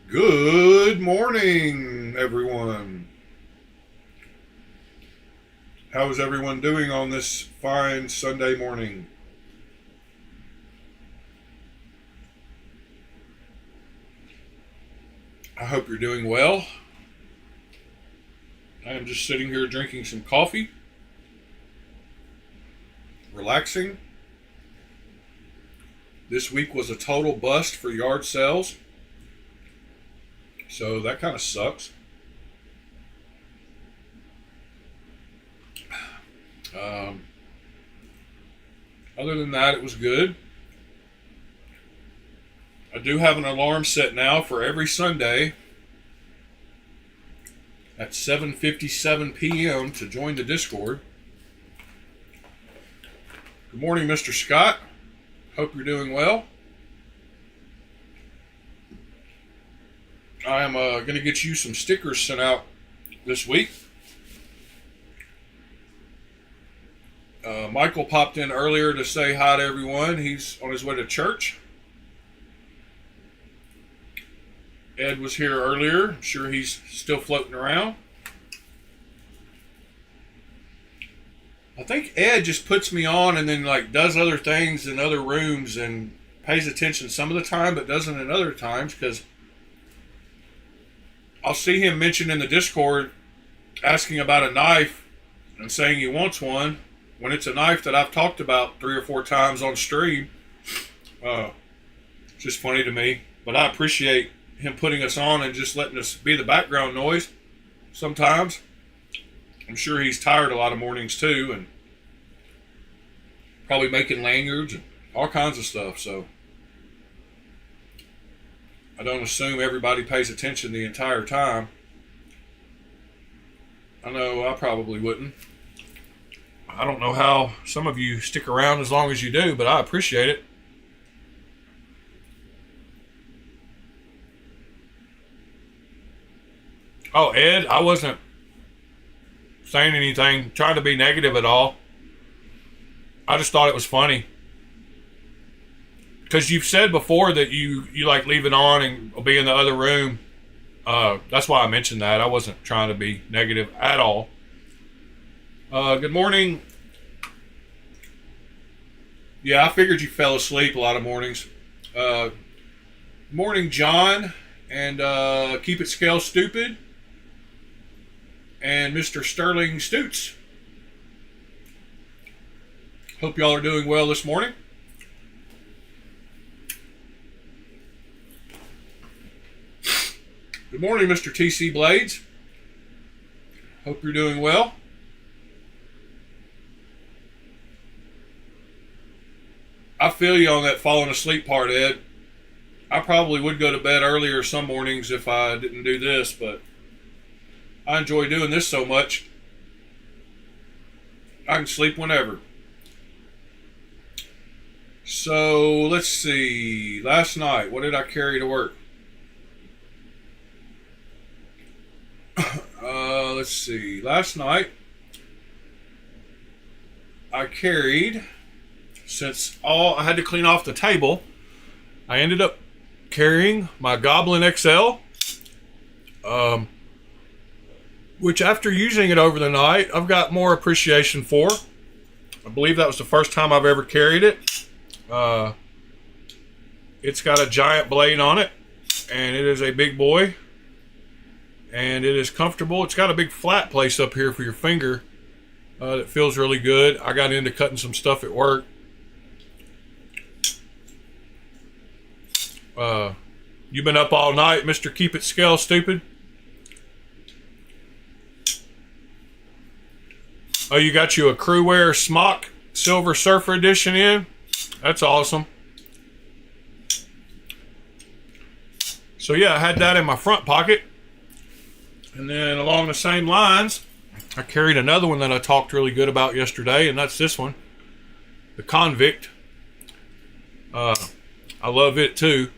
Good morning, everyone. How is everyone doing on this fine Sunday morning? I hope you're doing well. I am just sitting here drinking some coffee, relaxing. This week was a total bust for yard sales, so that kind of sucks. Other than that, it was good. I do have an alarm set now for every Sunday at 7:57 p.m. to join the Discord. Good morning, Mr. Scott. Hope you're doing well. I am going to get you some stickers sent out this week. Michael popped in earlier to say hi to everyone. He's on his way to church. Ed was here earlier. I'm sure he's still floating around. I think Ed just puts me on and then does other things in other rooms and pays attention some of the time, but doesn't in other times, because I'll see him mention in the Discord asking about a knife and saying he wants one when it's a knife that I've talked about 3 or 4 times on stream. It's just funny to me, but I appreciate him putting us on and just letting us be the background noise sometimes. I'm sure he's tired a lot of mornings too, and probably making lanyards and all kinds of stuff, so I don't assume everybody pays attention the entire time. I know I probably wouldn't. I don't know how some of you stick around as long as you do, but I appreciate it. Oh, Ed, I wasn't saying anything, trying to be negative at all. I just thought it was funny. Because you've said before that you like leave it on and be in the other room. That's why I mentioned that. I wasn't trying to be negative at all. Good morning. Yeah, I figured you fell asleep a lot of mornings. Morning, John, and Keep It Scale Stupid, and Mr. Sterling Stoots. Hope y'all are doing well this morning. Good morning, Mr. TC Blades. Hope you're doing well. I feel you on that falling asleep part, Ed. I probably would go to bed earlier some mornings if I didn't do this, but I enjoy doing this so much. I can sleep whenever. So, let's see. Last night, what did I carry to work? Let's see. Last night, I carried, since I had to clean off the table, I ended up carrying my Goblin XL, which after using it over the night, I've got more appreciation for. I believe that was the first time I've ever carried it. It's got a giant blade on it, and it is a big boy, and it is comfortable. It's got a big flat place up here for your finger that feels really good. I got into cutting some stuff at work. You been up all night, Mr. Keep It Scale Stupid? Oh, you got you a Crew Wear Smock Silver Surfer Edition in? That's awesome. So yeah, I had that in my front pocket. And then along the same lines, I carried another one that I talked really good about yesterday, and that's this one, the Convict. I love it too.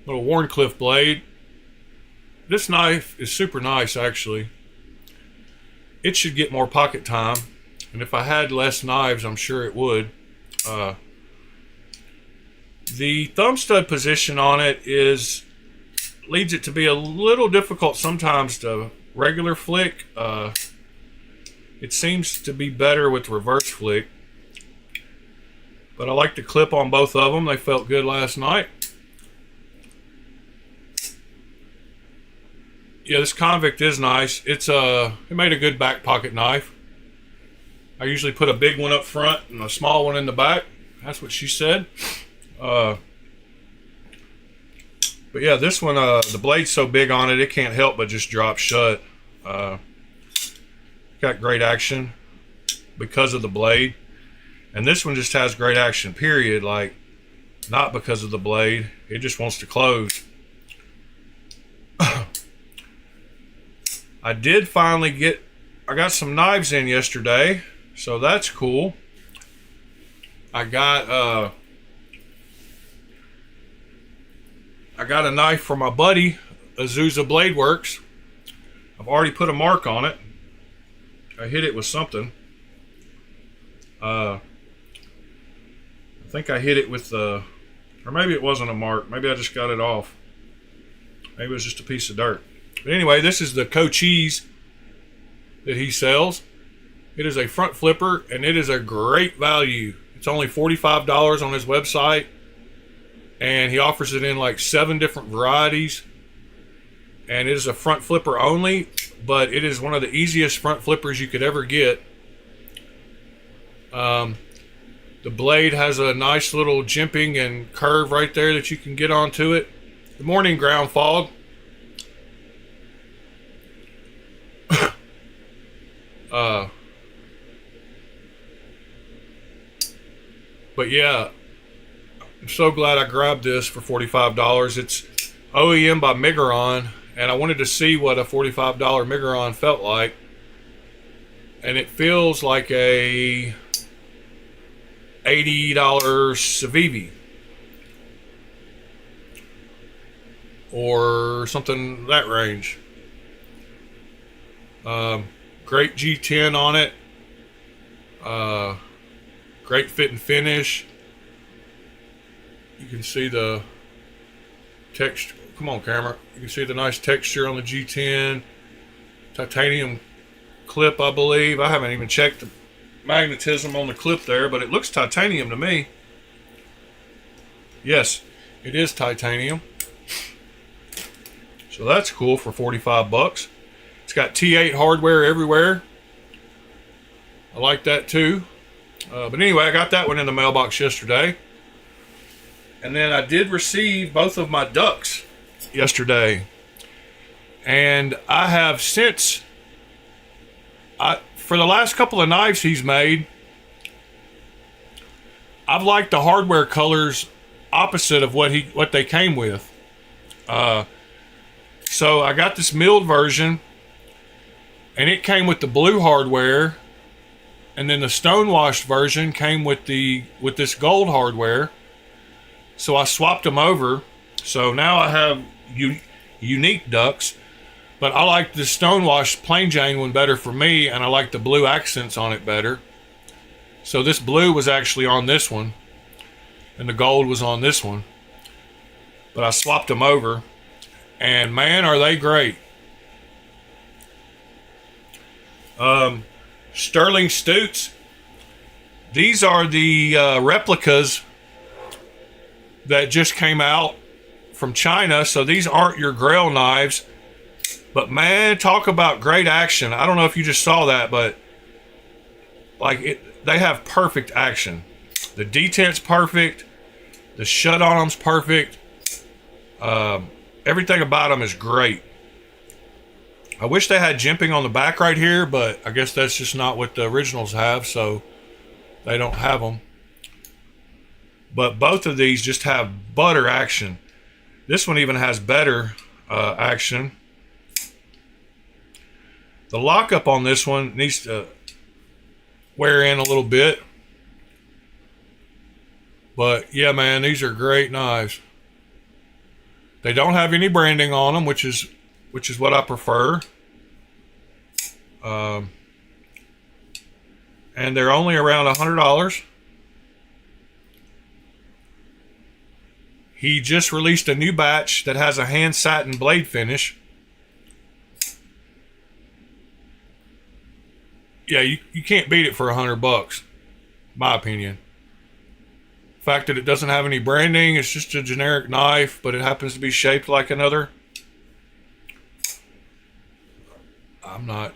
Little Warncliffe blade. This knife is super nice, actually. It should get more pocket time, and if I had less knives, I'm sure it would. The thumb stud position on it is leads it to be a little difficult sometimes to regular flick. It seems to be better with reverse flick. But I like the clip on both of them. They felt good last night. Yeah, this convict is nice. It made a good back pocket knife. I usually put a big one up front and a small one in the back. That's what she said. But yeah, this one, the blade's so big on it, it can't help but just drop shut. Got great action because of the blade. And this one just has great action, period. Like, not because of the blade. It just wants to close. I did finally I got some knives in yesterday, so that's cool. I got a knife from my buddy, Azusa Blade Works. I've already put a mark on it. I hit it with something. I think I hit it with or maybe it wasn't a mark. Maybe I just got it off. Maybe it was just a piece of dirt. But anyway, this is the Cochise that he sells. It is a front flipper, and it is a great value. It's only $45 on his website, and he offers it in like 7 different varieties. And it is a front flipper only, but it is one of the easiest front flippers you could ever get. The blade has a nice little jimping and curve right there that you can get onto it. Good morning, Ground Fog. But yeah, I'm so glad I grabbed this for $45. It's OEM by Migron, and I wanted to see what a $45 Migron felt like. And it feels like a $80 Civivi or something that range. Great G10 on it. Great fit and finish. You can see the texture. Come on, camera. You can see the nice texture on the G10. Titanium clip, I believe. I haven't even checked the magnetism on the clip there, but it looks titanium to me. Yes, it is titanium. So that's cool for 45 bucks. It's got T8 hardware everywhere. I like that too. But anyway, I got that one in the mailbox yesterday. And then I did receive both of my ducks yesterday. And I have since, for the last couple of knives he's made, I've liked the hardware colors opposite of what they came with. So I got this milled version, and it came with the blue hardware, and then the stonewashed version came with this gold hardware. So I swapped them over. So now I have unique ducks, but I like the stonewashed plain Jane one better for me, and I like the blue accents on it better. So this blue was actually on this one, and the gold was on this one. But I swapped them over, and man, are they great. Sterling Stutes. These are the replicas that just came out from China. So these aren't your Grail knives. But man, talk about great action. I don't know if you just saw that, but like they have perfect action. The detent's perfect. The shut on them's perfect. Everything about them is great. I wish they had jimping on the back right here, but I guess that's just not what the originals have, so they don't have them. But both of these just have butter action. This one even has better action. The lockup on this one needs to wear in a little bit. But yeah, man, these are great knives. They don't have any branding on them, which is what I prefer. And they're only around $100. He just released a new batch that has a hand satin blade finish. Yeah, you can't beat it for $100, my opinion. The fact that it doesn't have any branding, it's just a generic knife, but it happens to be shaped like another. I'm not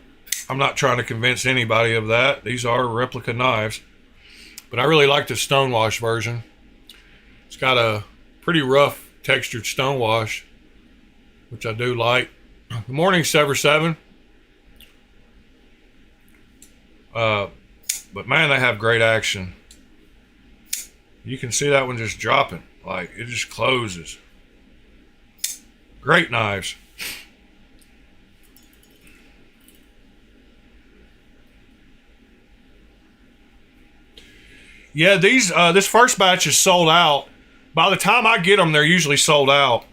trying to convince anybody of that. These are replica knives. But I really like the stonewash version. It's got a pretty rough textured stonewash, which I do like. Good morning, Sever 7. But man, they have great action. You can see that one just dropping. Like, it just closes. Great knives. Yeah, this first batch is sold out. By the time I get them, they're usually sold out.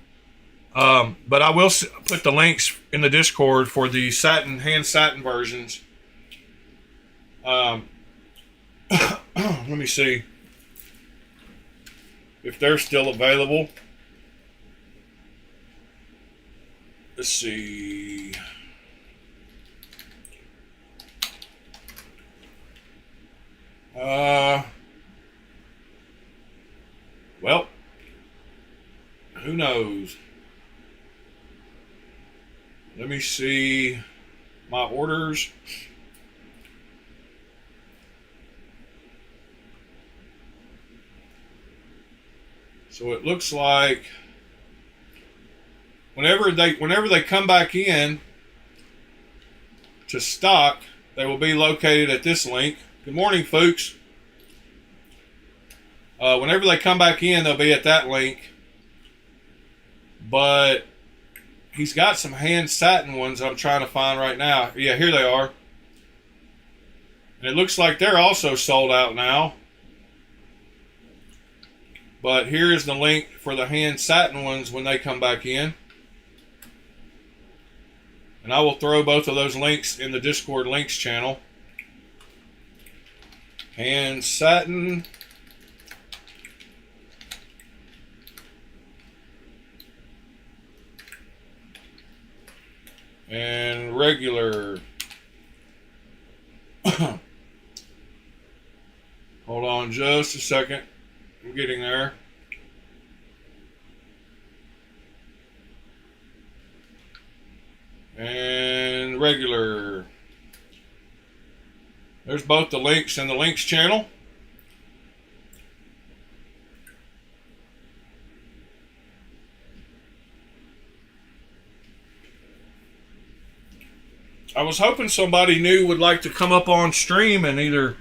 But I will put the links in the Discord for the hand satin versions. Let me see if they're still available. Let's see. Well, who knows? Let me see my orders. So it looks like whenever they come back in to stock, they will be located at this link. Good morning, folks. Whenever they come back in, they'll be at that link. But he's got some hand satin ones I'm trying to find right now. Yeah, here they are. And it looks like they're also sold out now. But here is the link for the hand satin ones when they come back in. And I will throw both of those links in the Discord links channel. Hand satin. And regular. Hold on just a second. I'm getting there. And regular. There's both the links in the links channel. I was hoping somebody new would like to come up on stream and either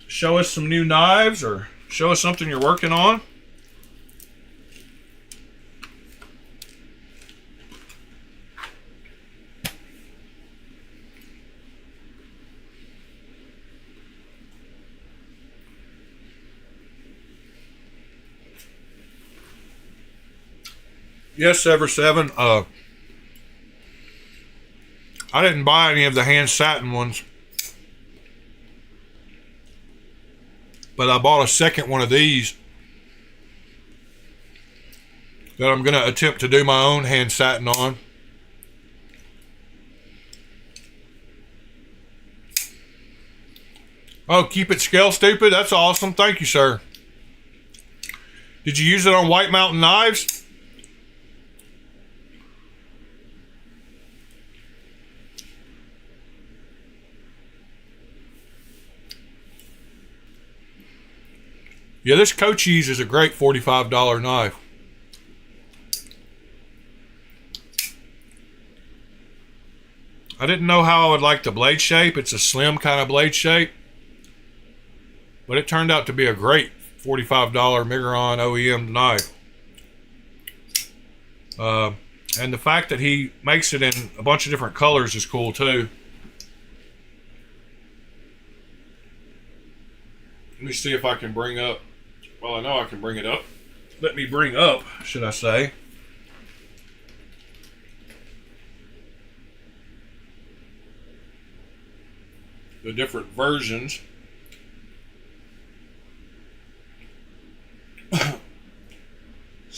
show us some new knives or show us something you're working on. Yes, Ever 7. I didn't buy any of the hand satin ones, but I bought a second one of these that I'm going to attempt to do my own hand satin on. Oh, keep it scale stupid. That's awesome. Thank you, sir. Did you use it on White Mountain Knives? Yeah, this Cochise is a great $45 knife. I didn't know how I would like the blade shape. It's a slim kind of blade shape. But it turned out to be a great $45 Migron OEM knife. And the fact that he makes it in a bunch of different colors is cool too. Let me see if I can bring up. Well, I know I can bring it up. Let me bring up, should I say. The different versions.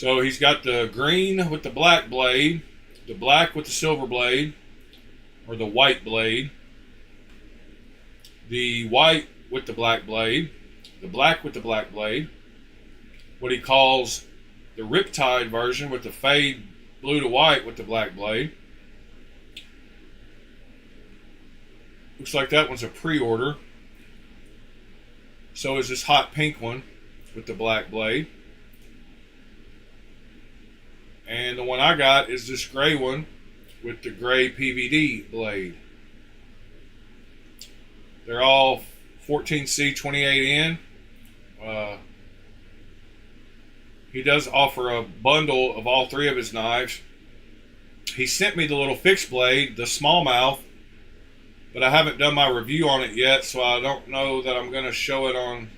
So he's got the green with the black blade, the black with the silver blade, or the white blade, the white with the black blade, the black with the black blade, what he calls the Riptide version with the fade blue to white with the black blade. Looks like that one's a pre-order. So is this hot pink one with the black blade. And the one I got is this gray one with the gray PVD blade. They're all 14C 28N. He does offer a bundle of all three of his knives. He sent me the little fixed blade, the smallmouth, but I haven't done my review on it yet, so I don't know that I'm going to show it on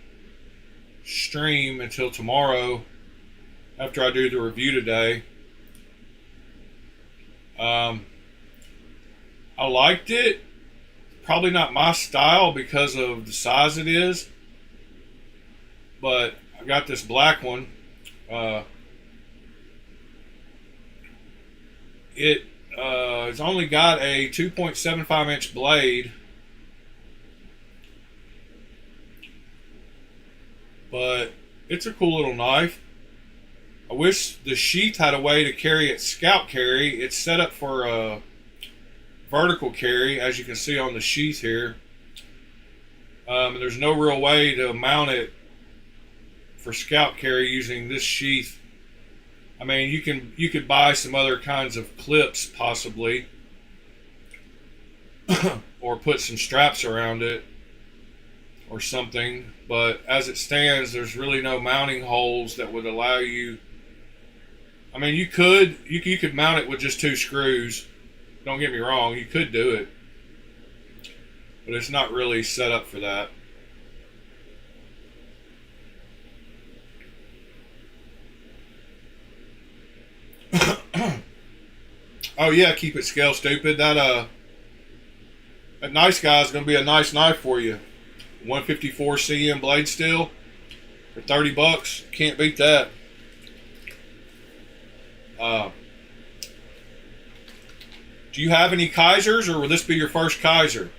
stream until tomorrow after I do the review today. I liked it. Probably not my style because of the size it is, but I got this black one. It's only got a 2.75 inch blade, but it's a cool little knife. I wish the sheath had a way to carry it scout carry. It's set up for a vertical carry, as you can see on the sheath here. There's no real way to mount it for scout carry using this sheath. I mean, you could buy some other kinds of clips possibly, or put some straps around it or something. But as it stands, there's really no mounting holes that would allow you. I mean, you could mount it with just 2 screws. Don't get me wrong, you could do it, but it's not really set up for that. Oh yeah, keep it scale stupid. That nice guy is going to be a nice knife for you. 154 CM blade steel for $30. Can't beat that. Do you have any Kaisers, or will this be your first Kaiser?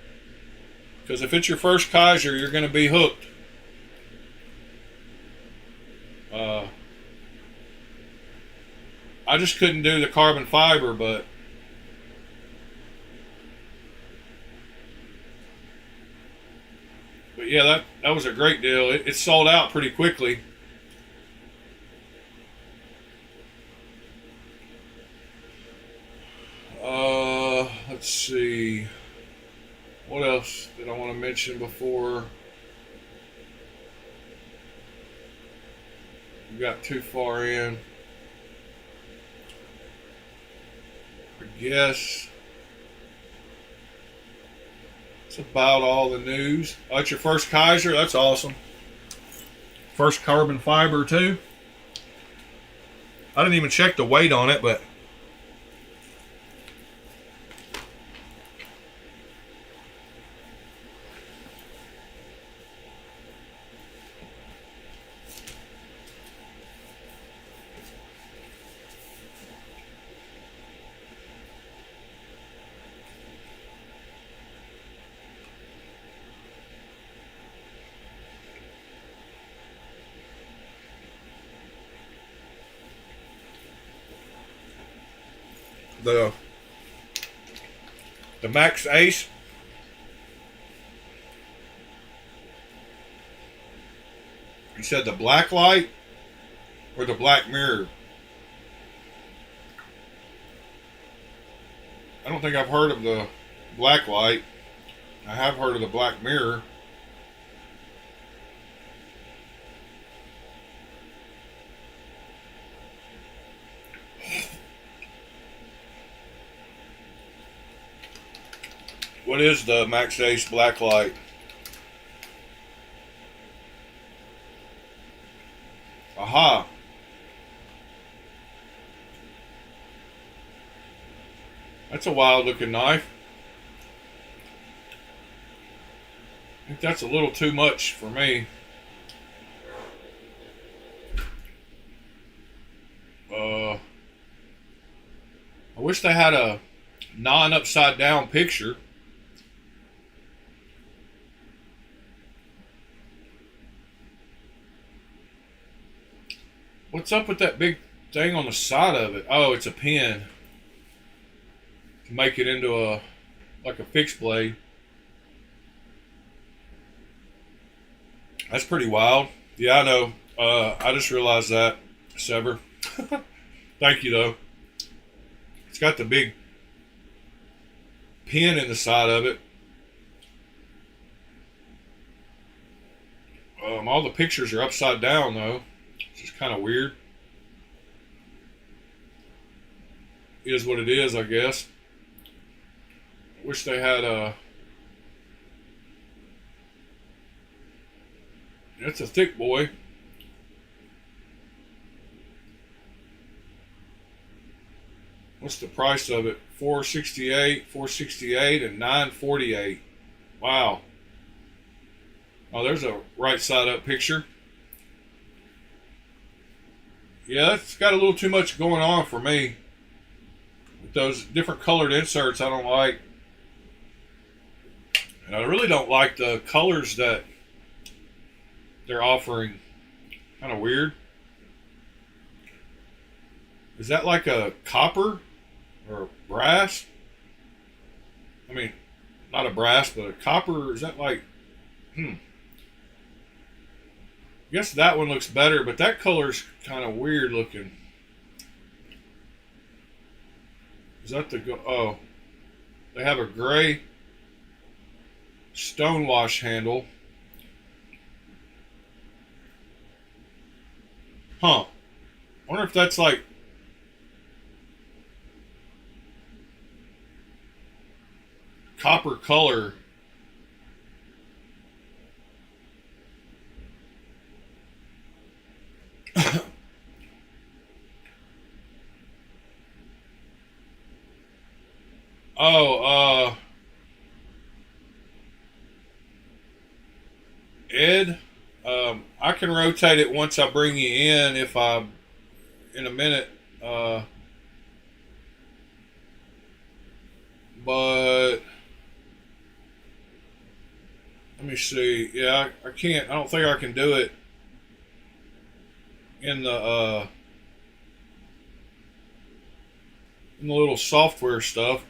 Because if it's your first Kaiser, you're going to be hooked. I just couldn't do the carbon fiber, but yeah, that was a great deal. It sold out pretty quickly. Let's see. What else did I want to mention before we got too far in? I guess that's about all the news. Oh, that's your first Kaiser? That's awesome. First carbon fiber too. I didn't even check the weight on it, but the Max Ace. You said the black light or the black mirror? I don't think I've heard of the black light. I have heard of the black mirror. What is the Max Ace black light? Aha. That's a wild looking knife. I think that's a little too much for me. wish they had a non-upside down picture. What's up with that big thing on the side of it? Oh, it's a pin to make it into a like a fixed blade. That's pretty wild. Yeah, I know. I just realized that. Sever. Thank you, though. It's got the big pin in the side of it. All the pictures are upside down, though. It's just kind of weird. It is what it is, I guess. Wish they had a... It's a thick boy. What's the price of it? $468, and $948. Wow. Oh, there's a right side up picture. Yeah, it's got a little too much going on for me. With those different colored inserts, I don't like. And I really don't like the colors that they're offering. Kind of weird. Is that like a copper or brass? I mean, not a brass, but a copper. Is that like, I guess that one looks better, but that color's kind of weird looking. Is that the, oh, they have a gray stonewash handle. Huh. I wonder if that's like copper color. Oh, Ed, I can rotate it once I bring you in if I, in a minute, but let me see. Yeah, I can't, I don't think I can do it in the little software stuff.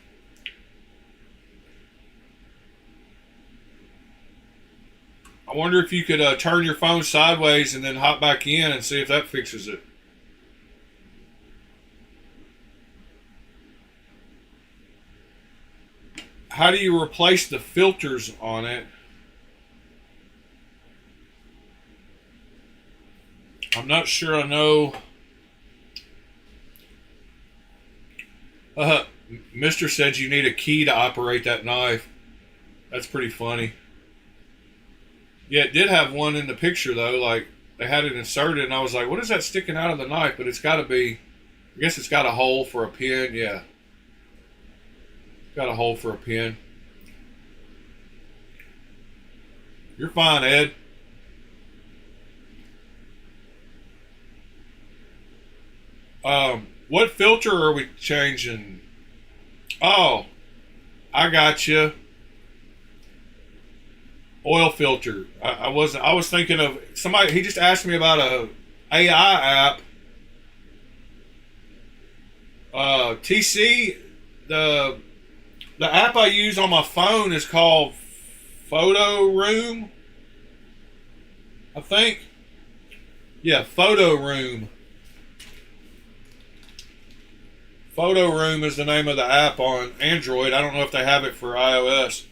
I wonder if you could turn your phone sideways and then hop back in and see if that fixes it. How do you replace the filters on it? I'm not sure I know. Mr. said you need a key to operate that knife. That's pretty funny. Yeah, it did have one in the picture, though. Like, they had it inserted, and I was like, what is that sticking out of the knife? But it's got to be, I guess it's got a hole for a pin. Yeah. Got a hole for a pin. You're fine, Ed. What filter are we changing? Oh, I got you. Oil filter. I was thinking of somebody. He just asked me about a AI app. TC. The app I use on my phone is called Photo Room. I think. Yeah, Photo Room. Photo Room is the name of the app on Android. I don't know if they have it for iOS.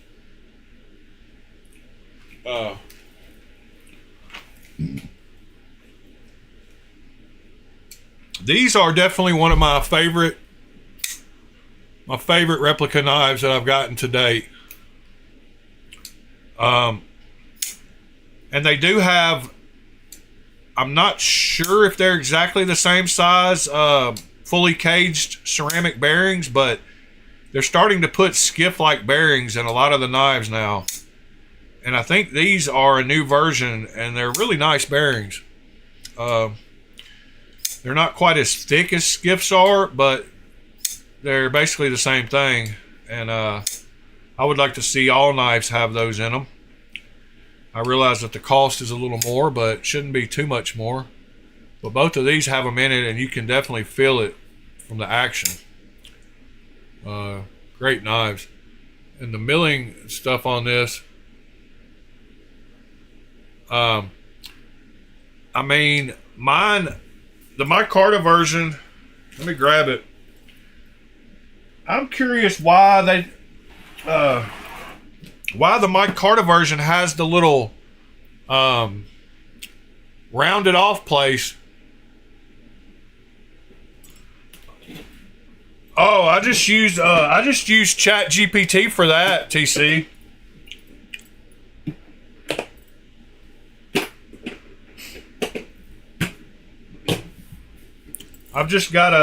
These are definitely one of my favorite replica knives that I've gotten to date. And they do have, I'm not sure if they're exactly the same size, fully caged ceramic bearings, but they're starting to put skiff-like bearings in a lot of the knives now. And I think these are a new version, and they're really nice bearings. They're not quite as thick as skiffs are, but they're basically the same thing, and I would like to see all knives have those in them. I realize that the cost is a little more, but it shouldn't be too much more. But both of these have them in it, and you can definitely feel it from the action. Great knives. And the milling stuff on this, I mean, mine, the micarta version, let me grab it. I'm curious why the micarta version has the little rounded off place. Oh, I just used Chat GPT for that, TC. I've got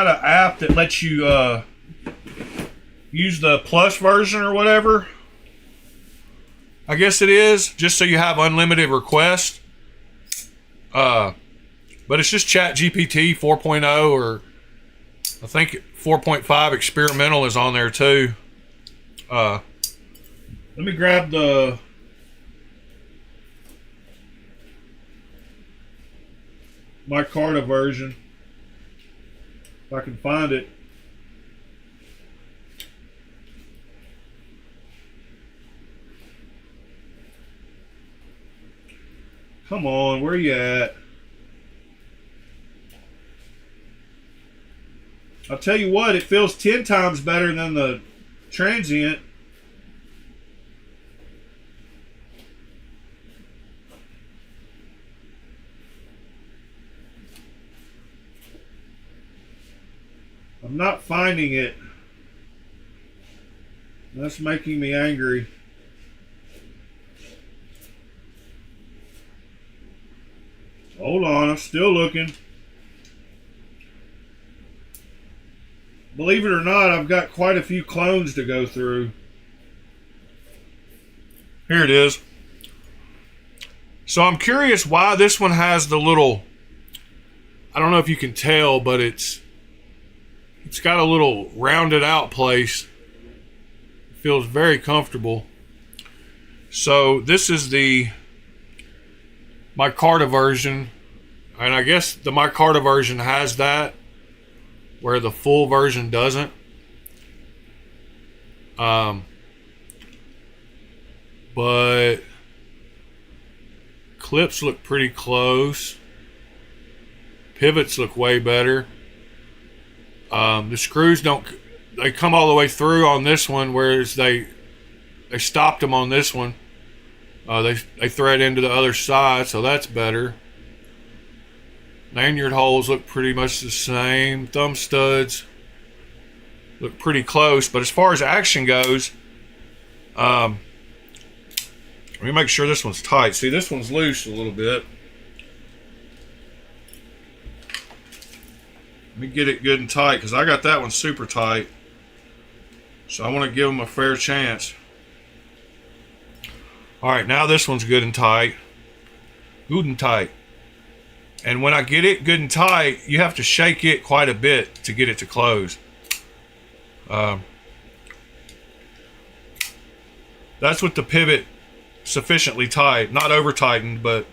an app that lets you use the plus version or whatever. I guess it is, just so you have unlimited requests. But it's just Chat GPT 4.0, or I think 4.5 experimental is on there too. Let me grab the micarta version if I can find it. Come on, where you at? I'll tell you what, it feels 10 times better than the transient. I'm not finding it. That's making me angry. Hold on, I'm still looking. Believe it or not, I've got quite a few clones to go through. Here it is. So I'm curious why this one has the little, I don't know if you can tell, but it's got a little rounded out place. It feels very comfortable. So this is the micarta version, and I guess the micarta version has that, where the full version doesn't. But clips look pretty close. Pivots look way better. The screws they come all the way through on this one, whereas they stopped them on this one. They thread into the other side, so that's better. Lanyard holes look pretty much the same. Thumb studs look pretty close, but as far as action goes, let me make sure this one's tight. See, this one's loose a little bit. Let me get it good and tight, because I got that one super tight. So I want to give them a fair chance. Alright, now this one's good and tight. Good and tight. And when I get it good and tight, you have to shake it quite a bit to get it to close. That's with the pivot sufficiently tight. Not over tightened, but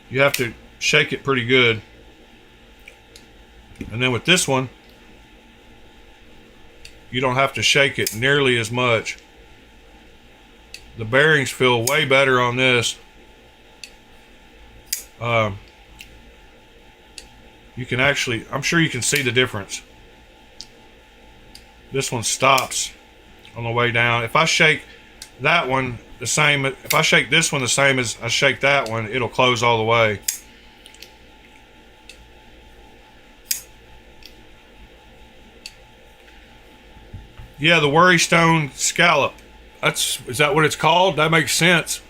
you have to shake it pretty good. And then with this one, you don't have to shake it nearly as much. The bearings feel way better on this. You can actually, I'm sure you can see the difference. This one stops on the way down. If I shake that one the same, if I shake this one the same as I shake that one, it'll close all the way. Yeah, the worry stone scallop. Is that what it's called? That makes sense.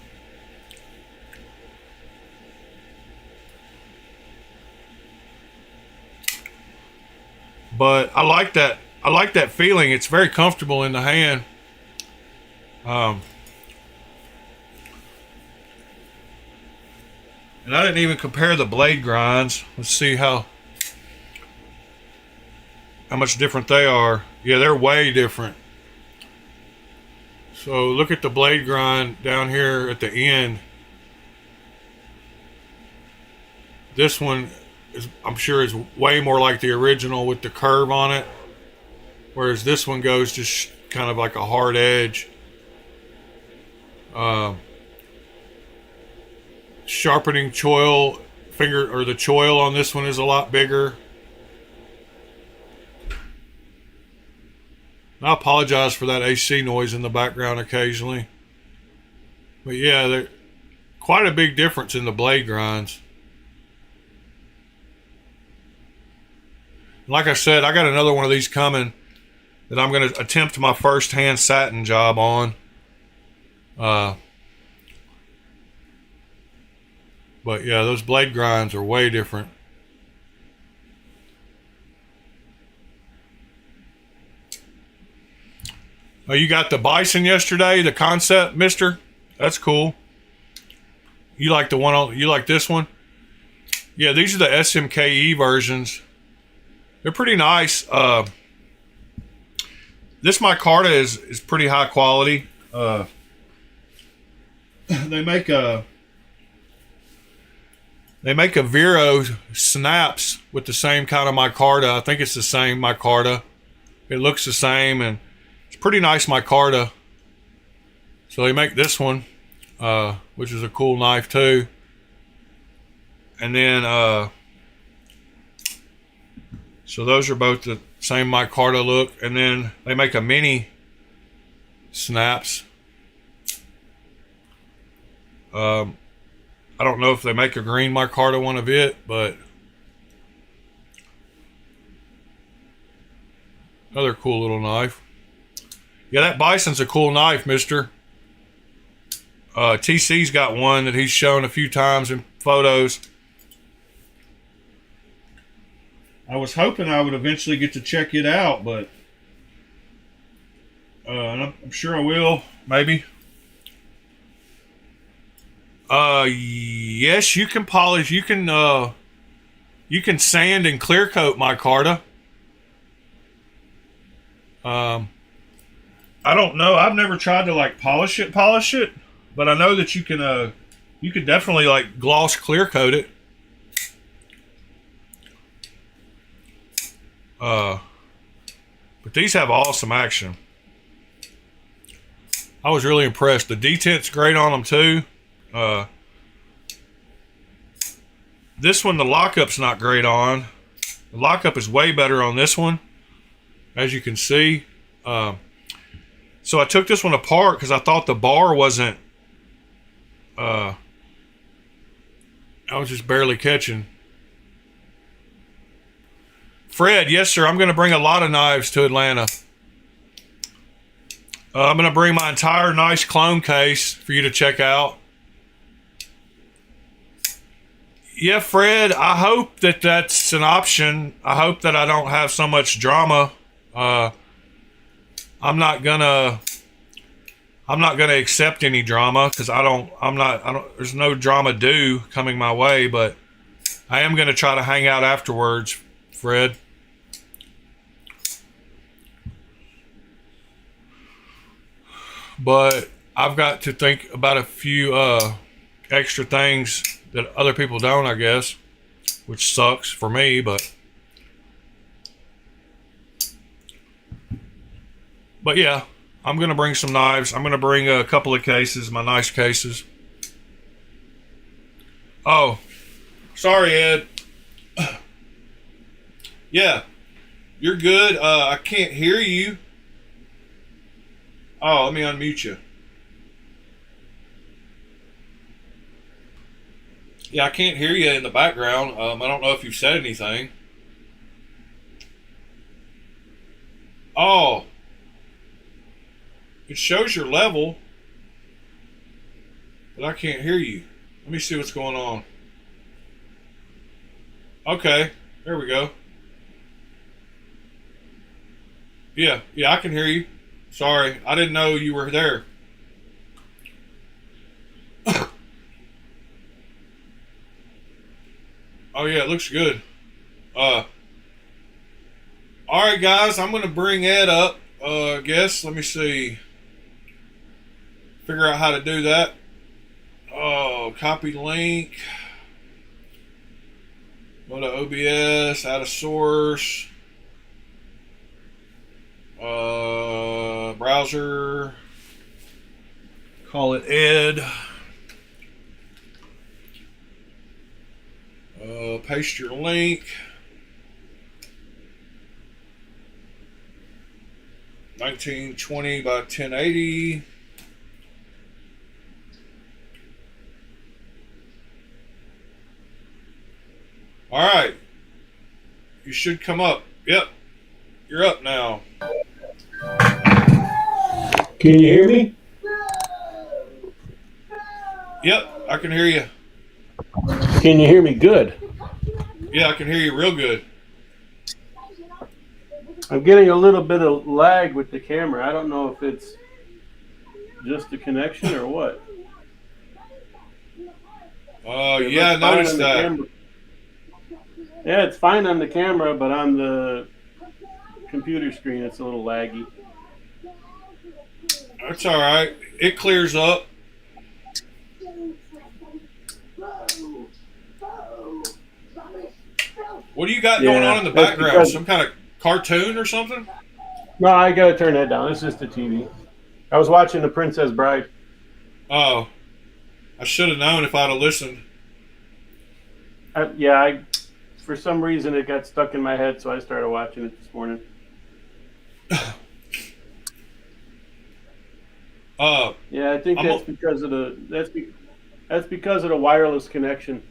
But I like that. I like that feeling. It's very comfortable in the hand. And I didn't even compare the blade grinds. Let's see how how much different they are. Yeah, they're way different. So look at the blade grind down here at the end. This one is, I'm sure, is way more like the original with the curve on it, whereas this one goes just kind of like a hard edge. Sharpening choil finger, or the choil on this one, is a lot bigger. I apologize for that AC noise in the background occasionally, but yeah, there's quite a big difference in the blade grinds. Like I said, I got another one of these coming that I'm going to attempt my first hand satin job on. But yeah, those blade grinds are way different. Oh, you got the bison yesterday, the concept, mister? That's cool. You like the one on, you like this one? Yeah, these are the SMKE versions. They're pretty nice. This micarta is pretty high quality. They make a Vero snaps with the same kind of micarta. I think it's the same micarta. It looks the same, and it's pretty nice micarta. So they make this one, which is a cool knife too. And then so those are both the same micarta look. And then they make a mini snaps. I don't know if they make a green micarta one of it, but another cool little knife. Yeah, that bison's a cool knife, mister. TC's got one that he's shown a few times in photos. I was hoping I would eventually get to check it out, but I'm sure I will, maybe. Yes, you can polish. You can sand and clear coat micarta. I don't know. I've never tried to like polish it, but I know that you can definitely like gloss clear coat it. But these have awesome action. I was really impressed. The detent's great on them too. This one, the lockup's not great on. The lockup is way better on this one, as you can see. So I took this one apart because I thought the bar wasn't, I was just barely catching. Fred, yes sir, I'm going to bring a lot of knives to Atlanta. I'm going to bring my entire nice clone case for you to check out. Yeah, Fred, I hope that that's an option. I hope that I don't have so much drama. I'm not gonna accept any drama because there's no drama due coming my way, but I am gonna try to hang out afterwards, Fred. But I've got to think about a few extra things that other people don't, I guess, which sucks for me, but yeah, I'm gonna bring some knives. I'm gonna bring a couple of cases, my nice cases. Oh, sorry, Ed. Yeah, you're good. I can't hear you. Oh, let me unmute you. Yeah, I can't hear you in the background. I don't know if you've said anything. Oh. It shows your level, but I can't hear you. Let me see what's going on. Okay, there we go. Yeah, I can hear you. Sorry, I didn't know you were there. Oh yeah, it looks good. All right, guys, I'm going to bring Ed up. I guess. Let me see. Figure out how to do that. Oh, copy link. Go to OBS, add a source. Browser. Call it Ed. Paste your link. 1920 by 1080. All right. You should come up. Yep. You're up now. Can you hear me? Yep, I can hear you. Can you hear me good? Yeah, I can hear you real good. I'm getting a little bit of lag with the camera. I don't know if it's just the connection or what. Yeah, I noticed that. Camera. Yeah, it's fine on the camera, but on the computer screen, it's a little laggy. That's all right. It clears up. What do you got going on in the background? Some kind of cartoon or something? No, I got to turn that down. It's just the TV. I was watching The Princess Bride. Oh. I should have known if I'd have listened. For some reason, it got stuck in my head, so I started watching it this morning. Yeah, I think that's because of the wireless connection.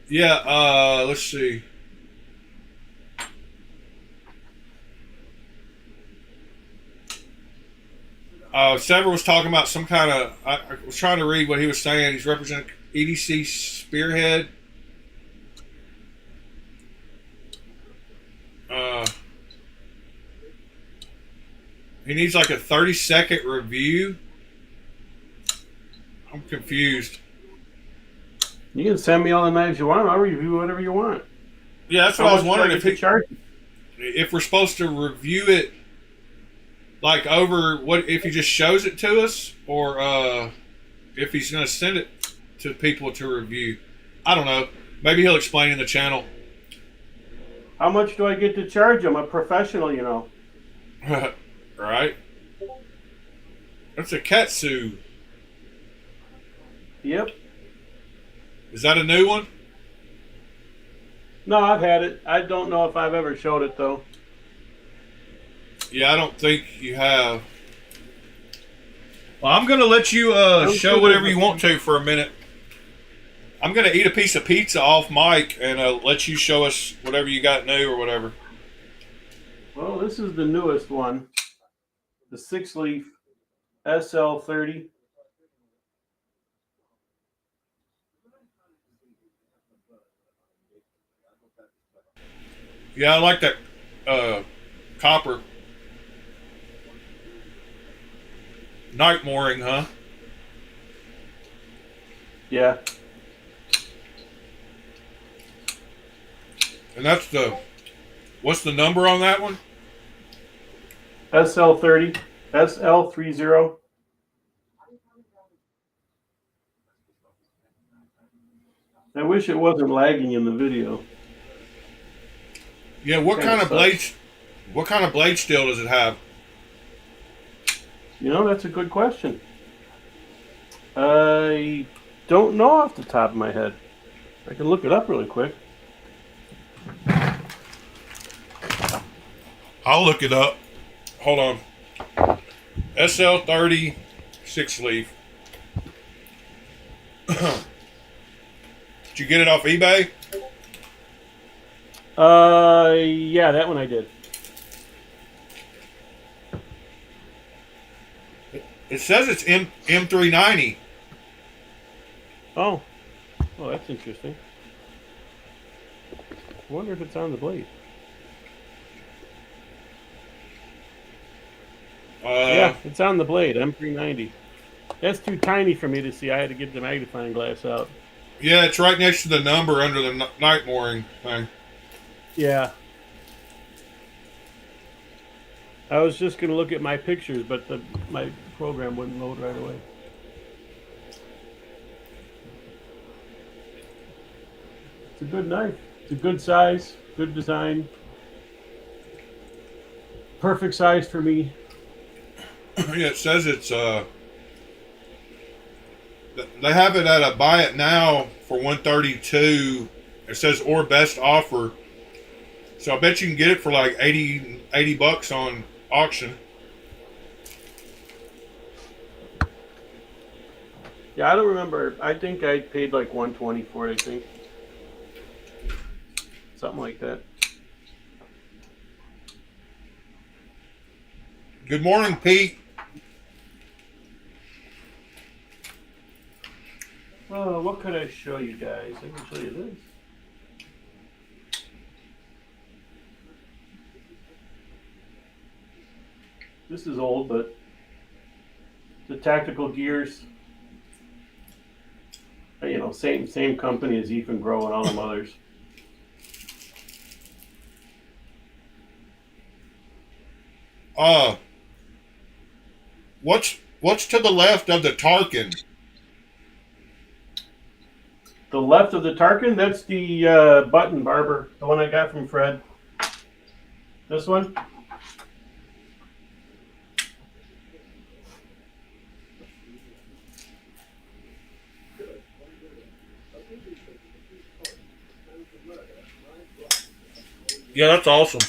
Yeah, let's see. Sever was talking about some kind of. I was trying to read what he was saying. He's representing EDC Spearhead. He needs like a 30-second review. I'm confused. You can send me all the knives you want. I'll review whatever you want. Yeah, that's what I was wondering if we're supposed to review it. Like over what if he just shows it to us, or if he's going to send it to people to review. I don't know. Maybe he'll explain in the channel. How much do I get to charge? I'm a professional, you know. Right. That's a katsu. Yep. Is that a new one? No, I've had it. I don't know if I've ever showed it though. Yeah, I don't think you have. Well, I'm going to let you show whatever you want to for a minute. I'm going to eat a piece of pizza off mic and let you show us whatever you got new or whatever. Well, this is the newest one. The 6-leaf SL30. Yeah, I like that copper. Night mooring, huh? Yeah. And that's what's the number on that one? SL30. SL30. I wish it wasn't lagging in the video. Yeah, what kind of blade steel does it have? You know, that's a good question. I don't know off the top of my head. I can look it up really quick. I'll look it up. Hold on. SL30 6-leaf. Did you get it off eBay? Yeah, that one I did. It says it's M390. Oh. Oh, that's interesting. I wonder if it's on the blade. Yeah, it's on the blade, M390. That's too tiny for me to see. I had to get the magnifying glass out. Yeah, it's right next to the number under the night mooring thing. Yeah. I was just going to look at my pictures, but my program wouldn't load right away. It's a good knife. It's a good size, good design. Perfect size for me. Yeah, it says it's they have it at a buy it now for 132. It says or best offer. So I bet you can get it for like 80 bucks on auction. Yeah, I don't remember. I think I paid like 120 for it, I think. Something like that. Good morning, Pete. Oh, what could I show you guys? I can show you this. This is old, but the tactical gears. You know, same company as Ethan Grow and all them others. What's to the left of the Tarkin? The left of the Tarkin, that's the button barber, the one I got from Fred. This one? Yeah, that's awesome.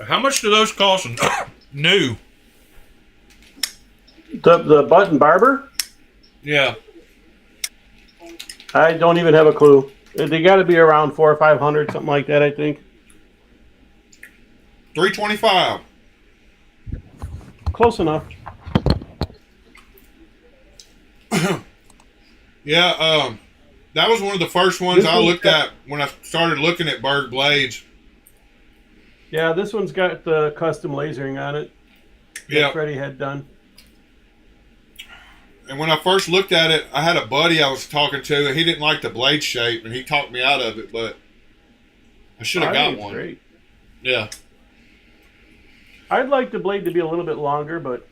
How much do those cost? New. The button barber? Yeah. I don't even have a clue. They got to be around 400 or 500, something like that, I think. 325. Close enough. Yeah, that was one of the first ones I looked at when I started looking at Berg blades. Yeah, this one's got the custom lasering on it. Yeah, Freddie had done. And when I first looked at it, I had a buddy I was talking to, and he didn't like the blade shape, and he talked me out of it. But I should have got one. Great. Yeah. I'd like the blade to be a little bit longer, but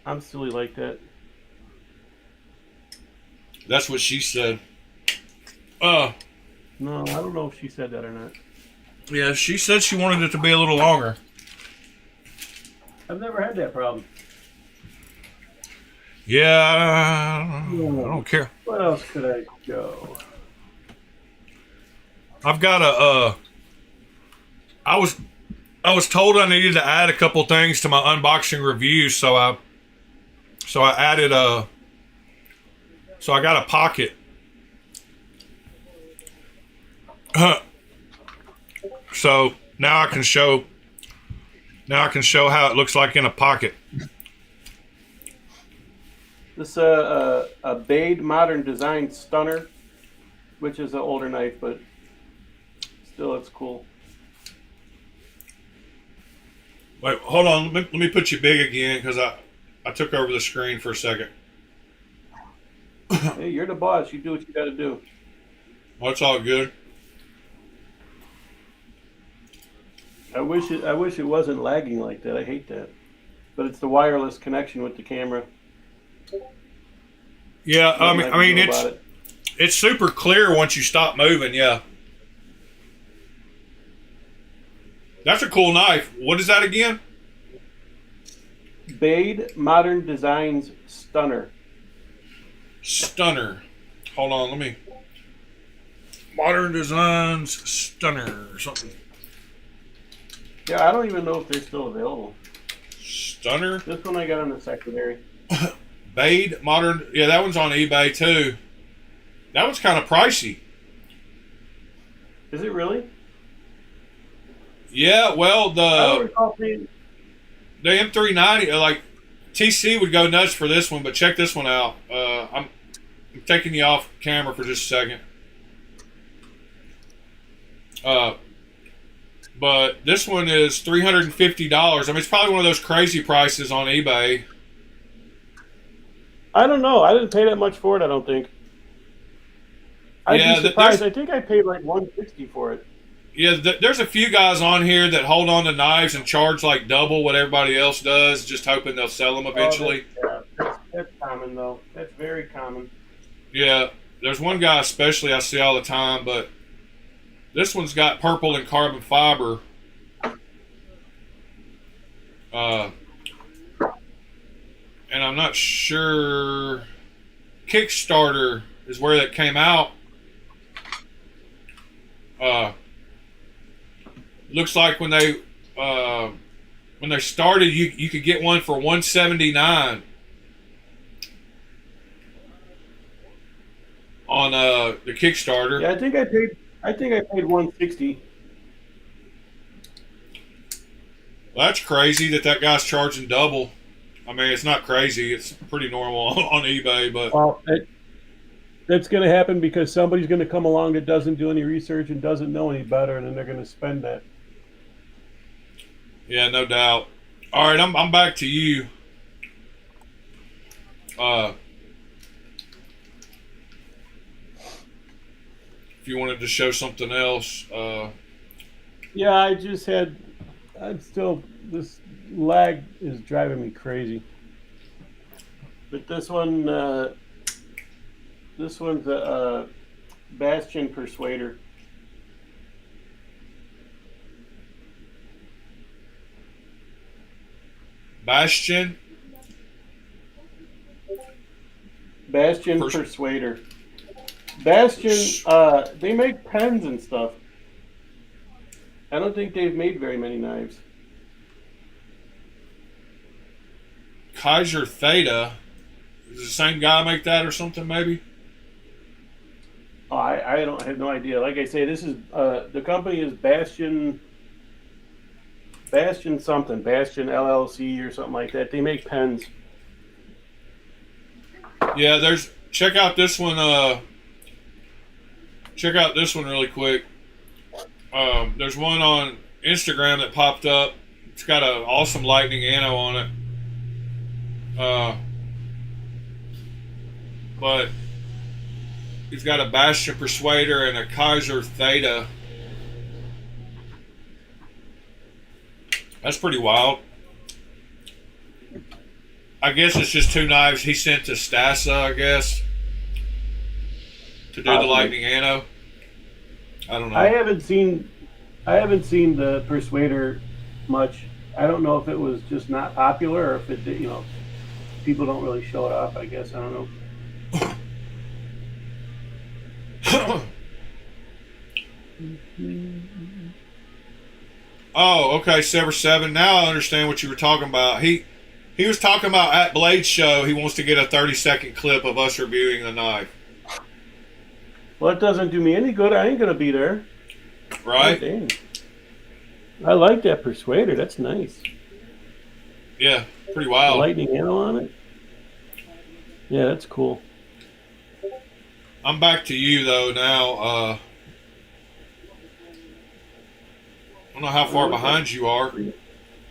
I'm silly like that. That's what she said. No, I don't know if she said that or not. Yeah, she said she wanted it to be a little longer. I've never had that problem. Yeah, I don't care. What else could I go? I've got I was told I needed to add a couple things to my unboxing review, so I added so I got a pocket. So now I can show how it looks like in a pocket. This is a Bade Modern Design Stunner, which is an older knife, but still it's cool. Wait, hold on. Let me put you big again because I took over the screen for a second. Hey, you're the boss. You do what you got to do. Oh, it's all good. I wish it wasn't lagging like that. I hate that. But it's the wireless connection with the camera. Yeah, I mean it's super clear once you stop moving. Yeah, that's a cool knife. What is that again? Bade Modern Designs Stunner. Stunner. Hold on, let me. Modern Designs Stunner or something. Yeah, I don't even know if they're still available. Stunner. This one I got on the secondary. Bade Modern. Yeah, that one's on eBay too. That one's kind of pricey. Is it really? Yeah, well I don't recall paying. the M390 are like TC would go nuts for this one, but check this one out. I'm taking you off camera for just a second. But this one is $350. I mean, it's probably one of those crazy prices on eBay. I don't know. I didn't pay that much for it, I don't think. I'd Yeah, be surprised. I think I paid like $160 for it. Yeah, there's a few guys on here that hold on to knives and charge like double what everybody else does, just hoping they'll sell them eventually. That's common, though. That's very common. Yeah, there's one guy especially I see all the time, but this one's got purple and carbon fiber. And I'm not sure. Kickstarter is where that came out. Looks like when they started, you could get one for $179 on the Kickstarter. Yeah, I think I paid $160. Well, that's crazy that guy's charging double. I mean, it's not crazy; it's pretty normal on eBay. But well, that's going to happen because somebody's going to come along that doesn't do any research and doesn't know any better, and then they're going to spend that. Yeah, no doubt. All right, I'm back to you. If you wanted to show something else. Yeah, this lag is driving me crazy. But this one's a Bastion Persuader. Bastion Persuader. Bastion, they make pens and stuff. I don't think they've made very many knives. Kaiser Theta. Does the same guy make that or something, maybe? Oh, I have no idea. Like I say, this is the company is Bastion something, Bastion LLC or something like that. They make pens. Yeah, check out this one. Check out this one really quick. There's one on Instagram that popped up. It's got an awesome lightning anno on it. But he's got a Bastion Persuader and a Kaiser Theta. That's pretty wild. I guess it's just two knives he sent to Stassa, I guess, to do the lightning anno. I don't know. I haven't seen the Persuader much. I don't know if it was just not popular or if it did, people don't really show it off, I guess. I don't know. Oh, okay, Sever 7. Now I understand what you were talking about. He was talking about at Blade Show, he wants to get a 30-second clip of us reviewing the knife. Well, it doesn't do me any good. I ain't going to be there. Right? Oh, dang. I like that Persuader. That's nice. Yeah, pretty wild. Lightning anno on it? Yeah, that's cool. I'm back to you, though, now. I don't know how far behind you are. You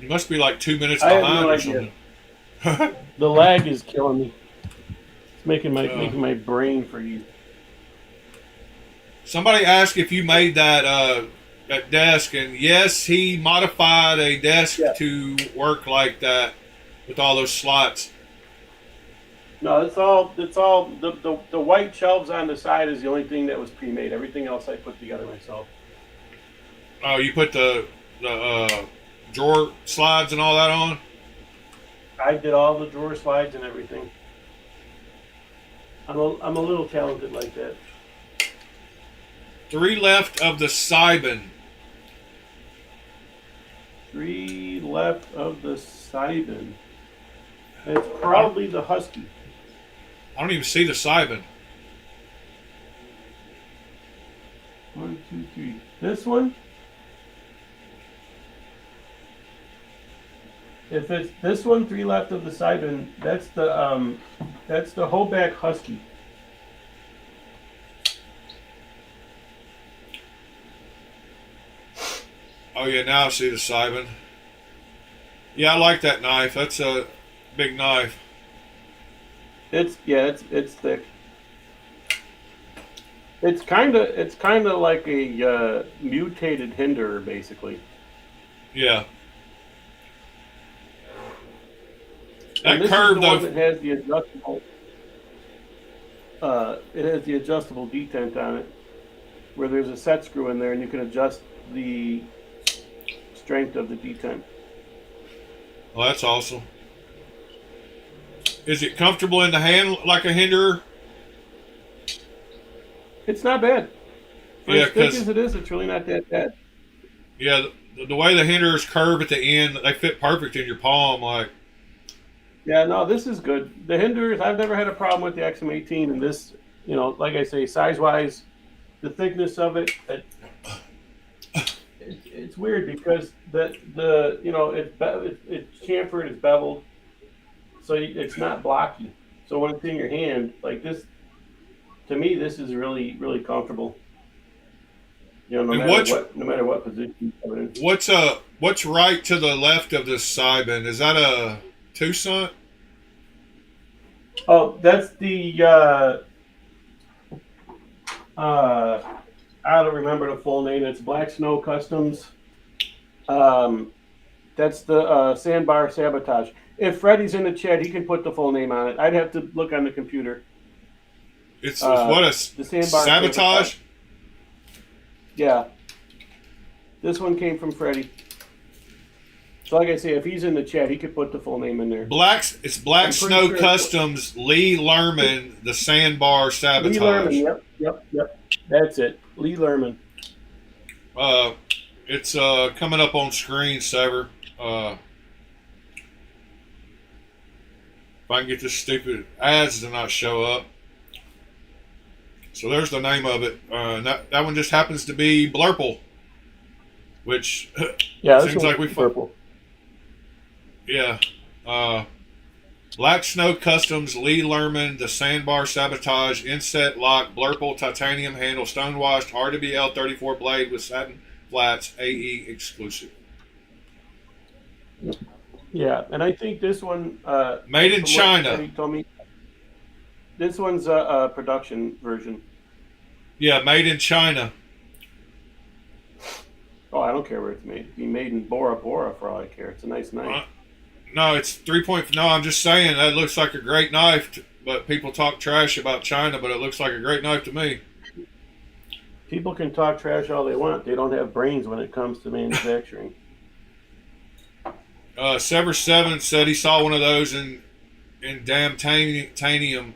must be like 2 minutes behind or something. The lag is killing me. It's making my brain freeze. Somebody asked if you made that desk, and yes, he modified a desk to work like that with all those slots. No, it's all the white shelves on the side is the only thing that was pre-made. Everything else I put together myself. Oh, you put the drawer slides and all that on? I did all the drawer slides and everything. I'm a little talented like that. 3 left of the Sibin. 3 left of the Sibin. It's probably the Husky. I don't even see the Sibin. 1, 2, 3. This one? If it's this one, 3 left of the Sibin, that's the Hoback Husky. Oh yeah, now I see the Sibin. Yeah, I like that knife. That's a big knife. It's thick. It's kind of like a mutated Hinderer, basically. Yeah. And That this curve is the though. one that has the adjustable. It has the adjustable detent on it, where there's a set screw in there, and you can adjust the strength of the detent. Well, that's awesome. Is it comfortable in the hand like a Hinderer? It's not bad. For Yeah, as thick as it is, it's really not that bad. Yeah, the way the Hinderers curve at the end, they fit perfect in your palm. Like, Yeah, no, this is good. The Hinderers, I've never had a problem with the XM18, and this, like I say, size-wise, the thickness of it, it's weird because it's chamfered, it's beveled, so it's not blocky. So when it's in your hand, like this, to me, this is really, really comfortable. No matter what position you put in. what's right to the left of this Sibin? Is that a Tucson? Oh, that's the I don't remember the full name. It's Black Snow Customs. That's the Sandbar Sabotage. If Freddie's in the chat, he can put the full name on it. I'd have to look on the computer. It's what the Sandbar Sabotage? Yeah. This one came from Freddie. So like I say, if he's in the chat, he could put the full name in there. It's Black Snow Customs, Lee Lerman, the Sandbar Sabotage. Lee Lerman, yep. That's it. Lee Lerman. It's coming up on screen, Sever. If I can get this stupid ads to not show up. So there's the name of it. That one just happens to be Blurple, which seems like we purple. Yeah. Black Snow Customs, Lee Lerman, the Sandbar Sabotage, inset lock, Blurple, titanium handle, stonewashed, RWL 34 blade with satin flats, AE exclusive. Yeah, and I think this one made in China. He told me this one's a production version. Yeah, made in China. Oh, I don't care where it's made. It'd be made in Bora Bora for all I care. It's a nice knife. No, it's 3 point. No, I'm just saying that looks like a great knife. But people talk trash about China, but it looks like a great knife to me. People can talk trash all they want. They don't have brains when it comes to manufacturing. Sever7 said he saw one of those in Damtanium.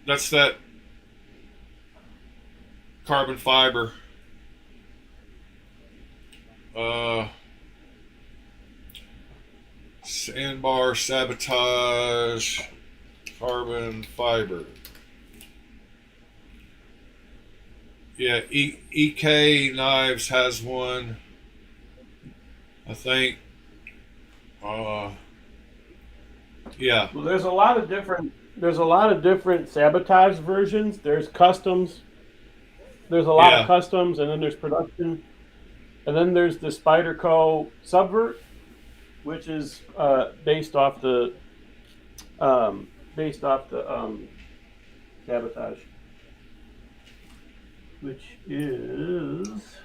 That's that carbon fiber. Sandbar Sabotage carbon fiber. Yeah, EK Knives has one, I think. Yeah. Well, there's a lot of different Sabotage versions. There's customs. There's a lot of customs, and then there's production, and then there's the Spyderco Subvert, which is based off the Sabotage, which is.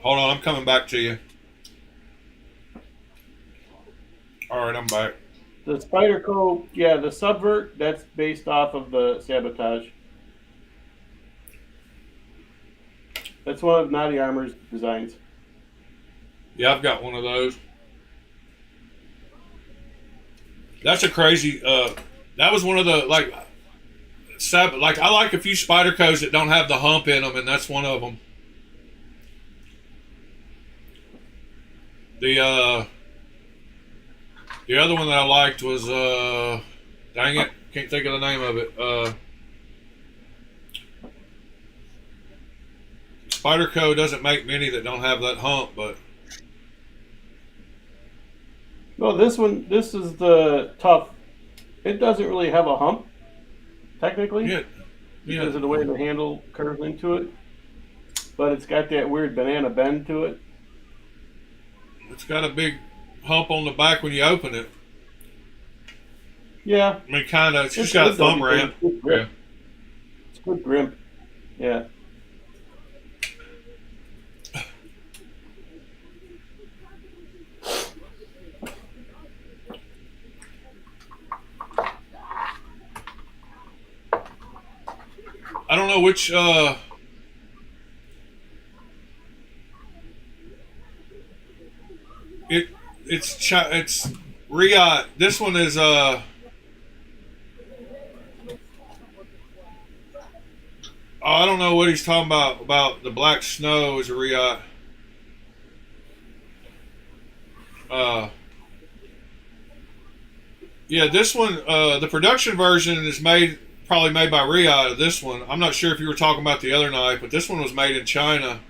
Hold on, I'm coming back to you. All right, I'm back. The Spyderco, the Subvert, that's based off of the Sabotage. That's one of Naughty Armor's designs. Yeah, I've got one of those. That's a crazy. That was one of the I like a few Spydercos that don't have the hump in them, and that's one of them. The other one that I liked was dang it, can't think of the name of it. Spyderco doesn't make many that don't have that hump, but well, this is the tough. It doesn't really have a hump, technically, because of the way the handle curves into it. But it's got that weird banana bend to it. It's got a big hump on the back when you open it. Yeah. I mean, kind of. It's just got a thumb ramp. Yeah. It's good grip. Yeah. I don't know which it's Riot. This one is I don't know what he's talking about the black snow is a Riot. Yeah, this one the production version is probably made by Riot of this one. I'm not sure if you were talking about the other knife, but this one was made in China.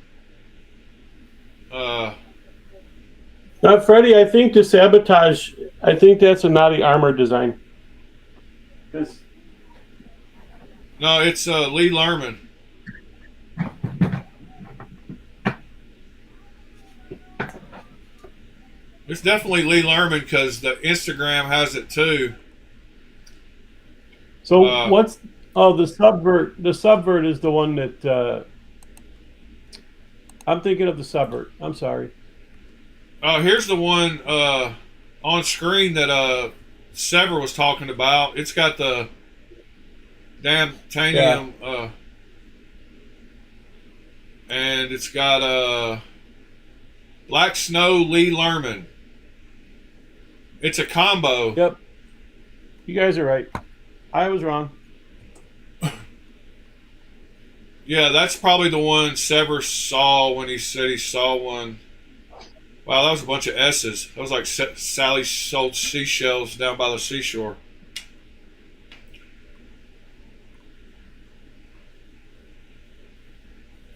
Freddie, I think to sabotage, I think that's a naughty armor design. No, it's Lee Lerman. It's definitely Lee Lerman because the Instagram has it too. So the subvert? The subvert is the one that I'm thinking of. The subvert. I'm sorry. Here's the one on screen that Sever was talking about. It's got the damn titanium, and it's got Black Snow Lee Lerman. It's a combo. Yep. You guys are right. I was wrong. Yeah, that's probably the one Sever saw when he said he saw one. Wow, that was a bunch of S's. That was like Sally sold seashells down by the seashore.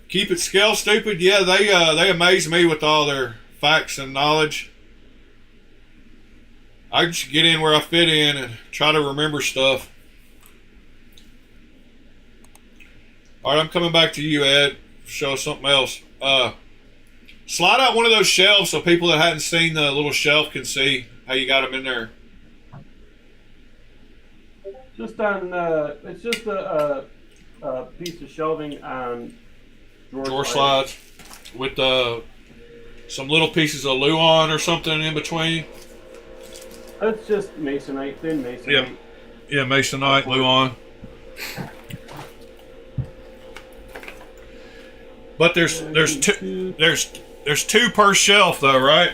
Keep it scale stupid. Yeah, they amaze me with all their facts and knowledge. I just get in where I fit in and try to remember stuff. All right, I'm coming back to you, Ed. Show us something else. Slide out one of those shelves so people that hadn't seen the little shelf can see how you got them in there. Just on, it's just a piece of shelving on drawer slides with some little pieces of Luan or something in between. That's just masonite, thin masonite. Yeah, masonite, Luan. But there's two per shelf though, right?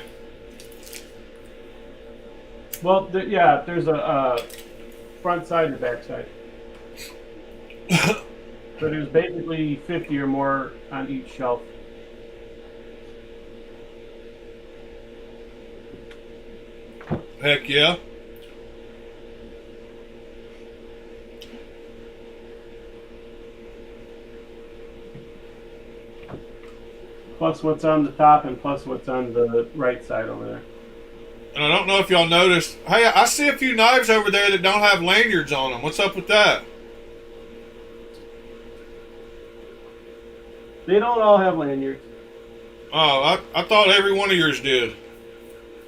Well, there's a front side and a back side. So there's basically 50 or more on each shelf. Heck yeah. Plus what's on the top and plus what's on the right side over there. And I don't know if y'all noticed. Hey, I see a few knives over there that don't have lanyards on them. What's up with that? They don't all have lanyards. Oh, I thought every one of yours did.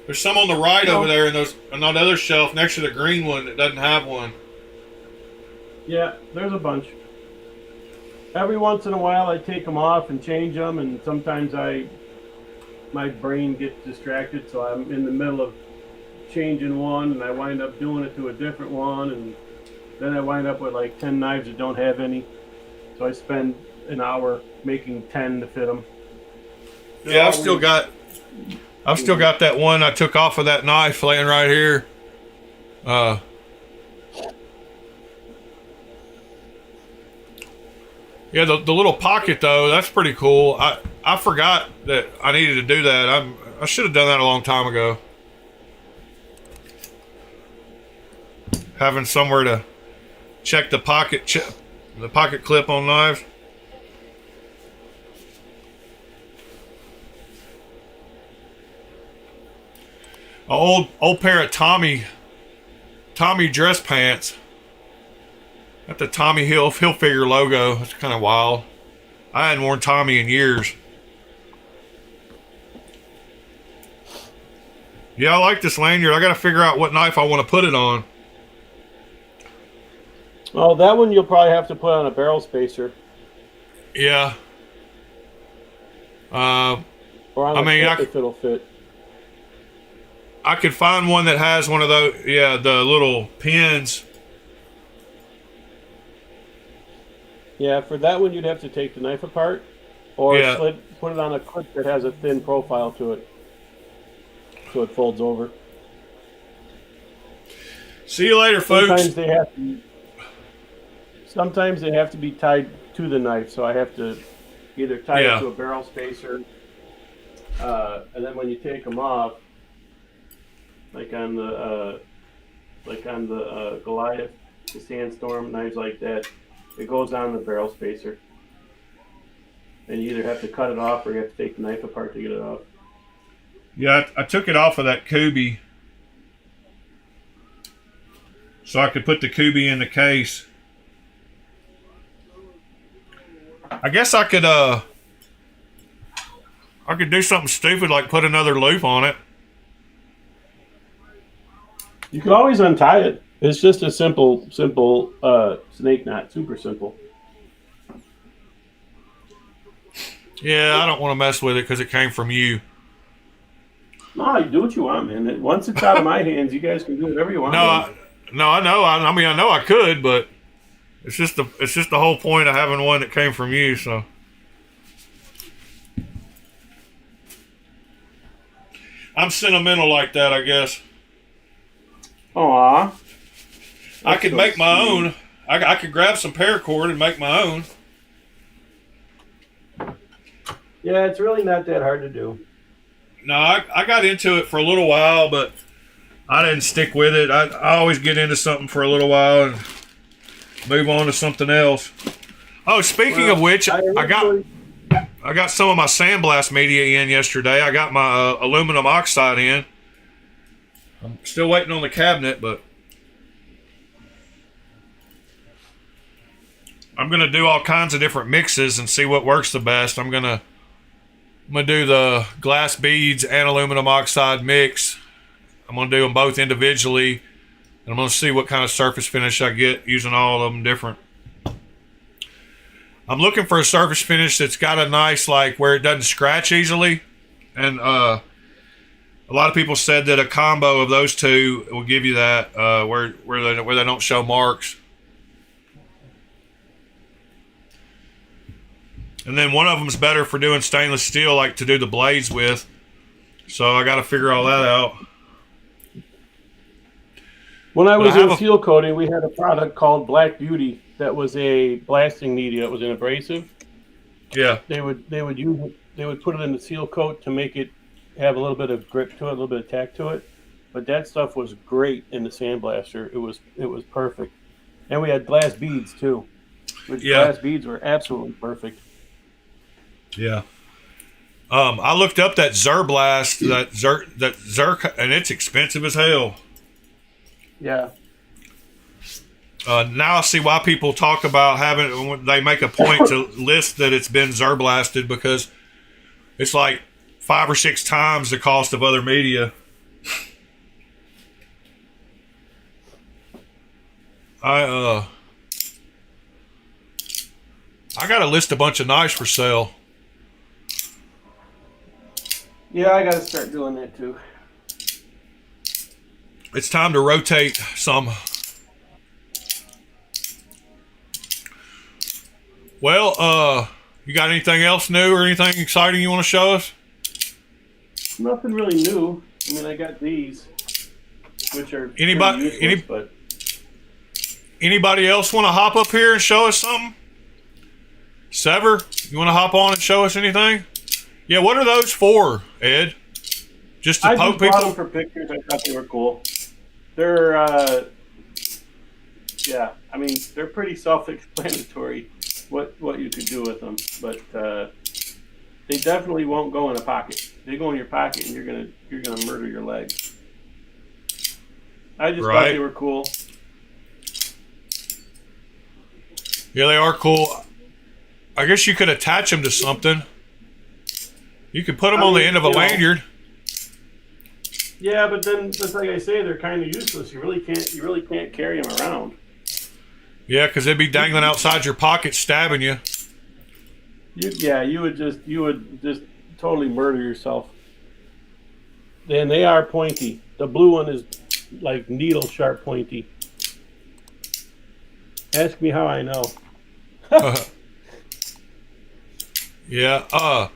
There's some on the right over there and on that other shelf next to the green one that doesn't have one. Yeah, there's a bunch. Every once in a while I take them off and change them, and sometimes my brain gets distracted, so I'm in the middle of changing one and I wind up doing it to a different one, and then I wind up with like 10 knives that don't have any. So I spend an hour making 10 to fit them. Yeah, I've still got that one I took off of that knife laying right here. Yeah, the little pocket though, that's pretty cool. I forgot that I needed to do that. I should have done that a long time ago. Having somewhere to check the pocket clip on knives. old pair of Tommy dress pants. Got the Tommy Hilfiger logo. It's kind of wild. I hadn't worn Tommy in years. Yeah, I like this lanyard. I got to figure out what knife I want to put it on. Oh, that one you'll probably have to put on a barrel spacer. Yeah. Or on if it'll fit. I could find one that has one of those, yeah, the little pins. Yeah, for that one you'd have to take the knife apart, or put it on a clip that has a thin profile to it, so it folds over. See you later, folks. Sometimes they have to be tied to the knife, so I have to either tie it to a barrel spacer, and then when you take them off, like on the Goliath, the Sandstorm, knives like that, it goes on the barrel spacer, and you either have to cut it off or you have to take the knife apart to get it off. Yeah, I took it off of that Kubi, so I could put the Kubi in the case. I guess I could do something stupid like put another loop on it. You can always untie it. It's just a simple snake knot. Super simple. Yeah, I don't want to mess with it because it came from you. No, you do what you want, man. Once it's out of my hands, you guys can do whatever you want. No, I know. I mean, I know I could, but it's just the whole point of having one that came from you. So I'm sentimental like that, I guess. Aww. I could make my own. I could grab some paracord and make my own. Yeah, it's really not that hard to do. No, I got into it for a little while, but I didn't stick with it. I always get into something for a little while and move on to something else. Oh, speaking of which, I got some of my sandblast media in yesterday. I got my aluminum oxide in. I'm still waiting on the cabinet, but I'm going to do all kinds of different mixes and see what works the best. I'm going to do the glass beads and aluminum oxide mix. I'm going to do them both individually, and I'm going to see what kind of surface finish I get using all of them different. I'm looking for a surface finish that's got a nice, like, where it doesn't scratch easily, and a lot of people said that a combo of those two will give you that, where they don't show marks. And then one of them is better for doing stainless steel, like to do the blades with. So I got to figure all that out. When I was in seal coating, we had a product called Black Beauty that was a blasting media. It was an abrasive. Yeah. They would use it. They would put it in the seal coat to make it have a little bit of grip to it, a little bit of tack to it. But that stuff was great in the sandblaster. It was perfect. And we had glass beads too. Glass beads were absolutely perfect. Yeah. I looked up that Zerblast, that Zerk, and it's expensive as hell. Yeah. Now I see why people talk about they make a point to list that it's been Zerblasted, because it's like 5 or 6 times the cost of other media. I got to list a bunch of knives for sale. Yeah, I got to start doing that too. It's time to rotate some. Well, you got anything else new or anything exciting you want to show us? Nothing really new. I mean, I got these, which are Anybody else want to hop up here and show us something? Sever, you want to hop on and show us anything? Yeah, what are those for, Ed? Just to poke people? I bought them for pictures. I thought they were cool. They're, yeah, I mean, they're pretty self-explanatory what you could do with them, but they definitely won't go in a pocket. They go in your pocket, and you're gonna murder your leg. I just thought they were cool. Yeah, they are cool. I guess you could attach them to something. You could put them on the end of a lanyard. Yeah, but then just like I say, they're kind of useless. You really can't carry them around. Yeah, because they'd be dangling outside your pocket, stabbing you. You would just totally murder yourself. And they are pointy. The blue one is like needle sharp pointy. Ask me how I know. Yeah.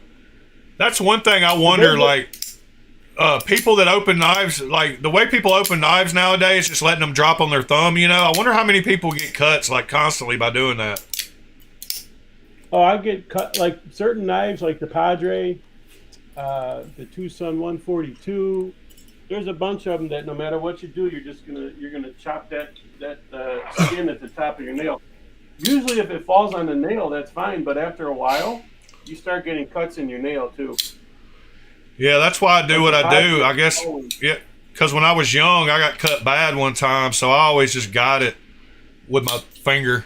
That's one thing I wonder. Like, people that open knives, like the way people open knives nowadays, just letting them drop on their thumb. You know, I wonder how many people get cuts like constantly by doing that. Oh, I get cut like certain knives, like the Padre, the Tucson 142. There's a bunch of them that no matter what you do, you're gonna chop that skin at the top of your nail. Usually, if it falls on the nail, that's fine. But after a while, you start getting cuts in your nail too. Yeah, that's why I do what I do. I guess, yeah, because when I was young, I got cut bad one time, so I always just got it with my finger.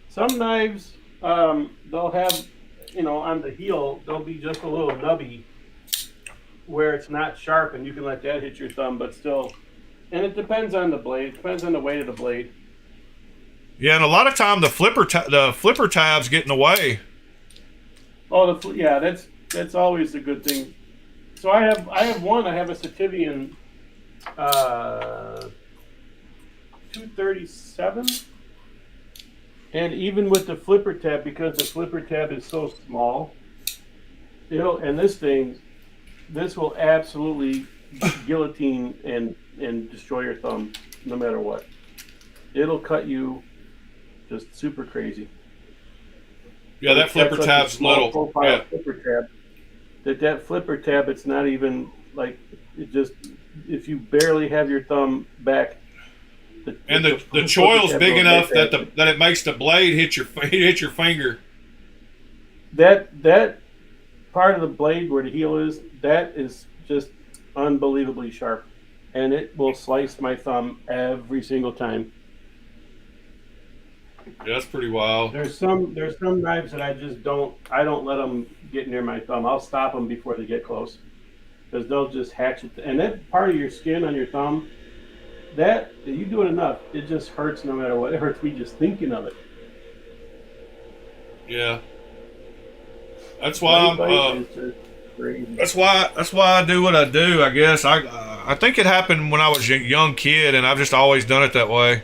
Some knives, they'll have, on the heel, they'll be just a little nubby where it's not sharp, and you can let that hit your thumb, but still. And it depends on the blade. It depends on the weight of the blade. Yeah, and a lot of time the flipper tabs get in the way. Oh, that's always a good thing. So I have a Sativian 237, and even with the flipper tab, because the flipper tab is so small, this will absolutely guillotine and destroy your thumb no matter what. It'll cut you just super crazy. Yeah, that flipper tab's little. Yeah. Flipper tab. That flipper tab, it's not even like it just if you barely have your thumb back. The choil's big enough that it makes the blade hit your finger. That part of the blade where the heel is, that is just unbelievably sharp, and it will slice my thumb every single time. Yeah, that's pretty wild. There's some knives that I don't let them get near my thumb. I'll stop them before they get close, because they'll just hatchet. And that part of your skin on your thumb, that you do it enough, it just hurts no matter what. It hurts me just thinking of it. Yeah, that's why that's why I do what I do. I guess I think it happened when I was a young kid, and I've just always done it that way.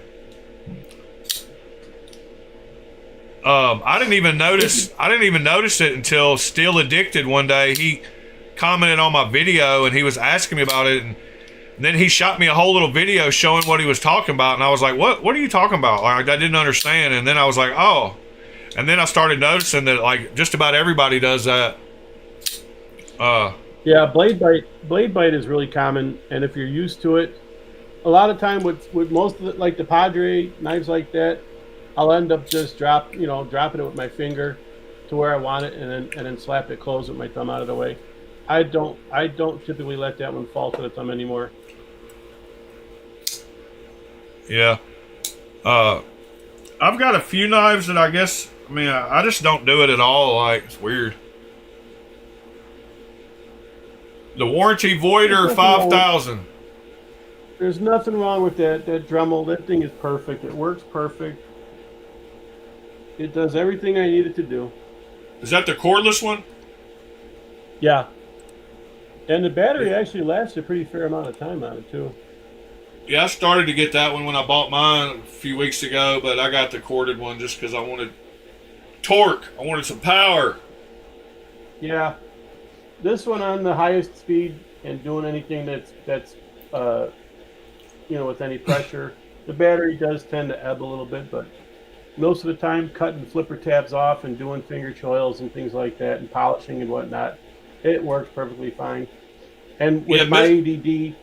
I didn't even notice it until Still Addicted one day. He commented on my video and he was asking me about it, and then he shot me a whole little video showing what he was talking about, and I was like, what are you talking about? Like, I didn't understand. And then I was like, oh. And then I started noticing that like just about everybody does that. Yeah, blade bite is really common, and if you're used to it, a lot of time with most of the, like the Padre knives like that, I'll end up just dropping it with my finger to where I want it, and then slap it closed with my thumb out of the way. I don't typically let that one fall to the thumb anymore. Yeah. I've got a few knives that I just don't do it at all. Like, it's weird. The Warranty Voider 5000. There's nothing wrong with that Dremel. That thing is perfect. It works perfect. It does everything I need it to do. Is that the cordless one? Yeah. And the battery actually lasts a pretty fair amount of time on it, too. Yeah, I started to get that one when I bought mine a few weeks ago, but I got the corded one just because I wanted torque. I wanted some power. Yeah. This one on the highest speed and doing anything that's with any pressure, the battery does tend to ebb a little bit, but most of the time cutting flipper tabs off and doing finger choils and things like that and polishing and whatnot, it works perfectly fine. And with my ADD,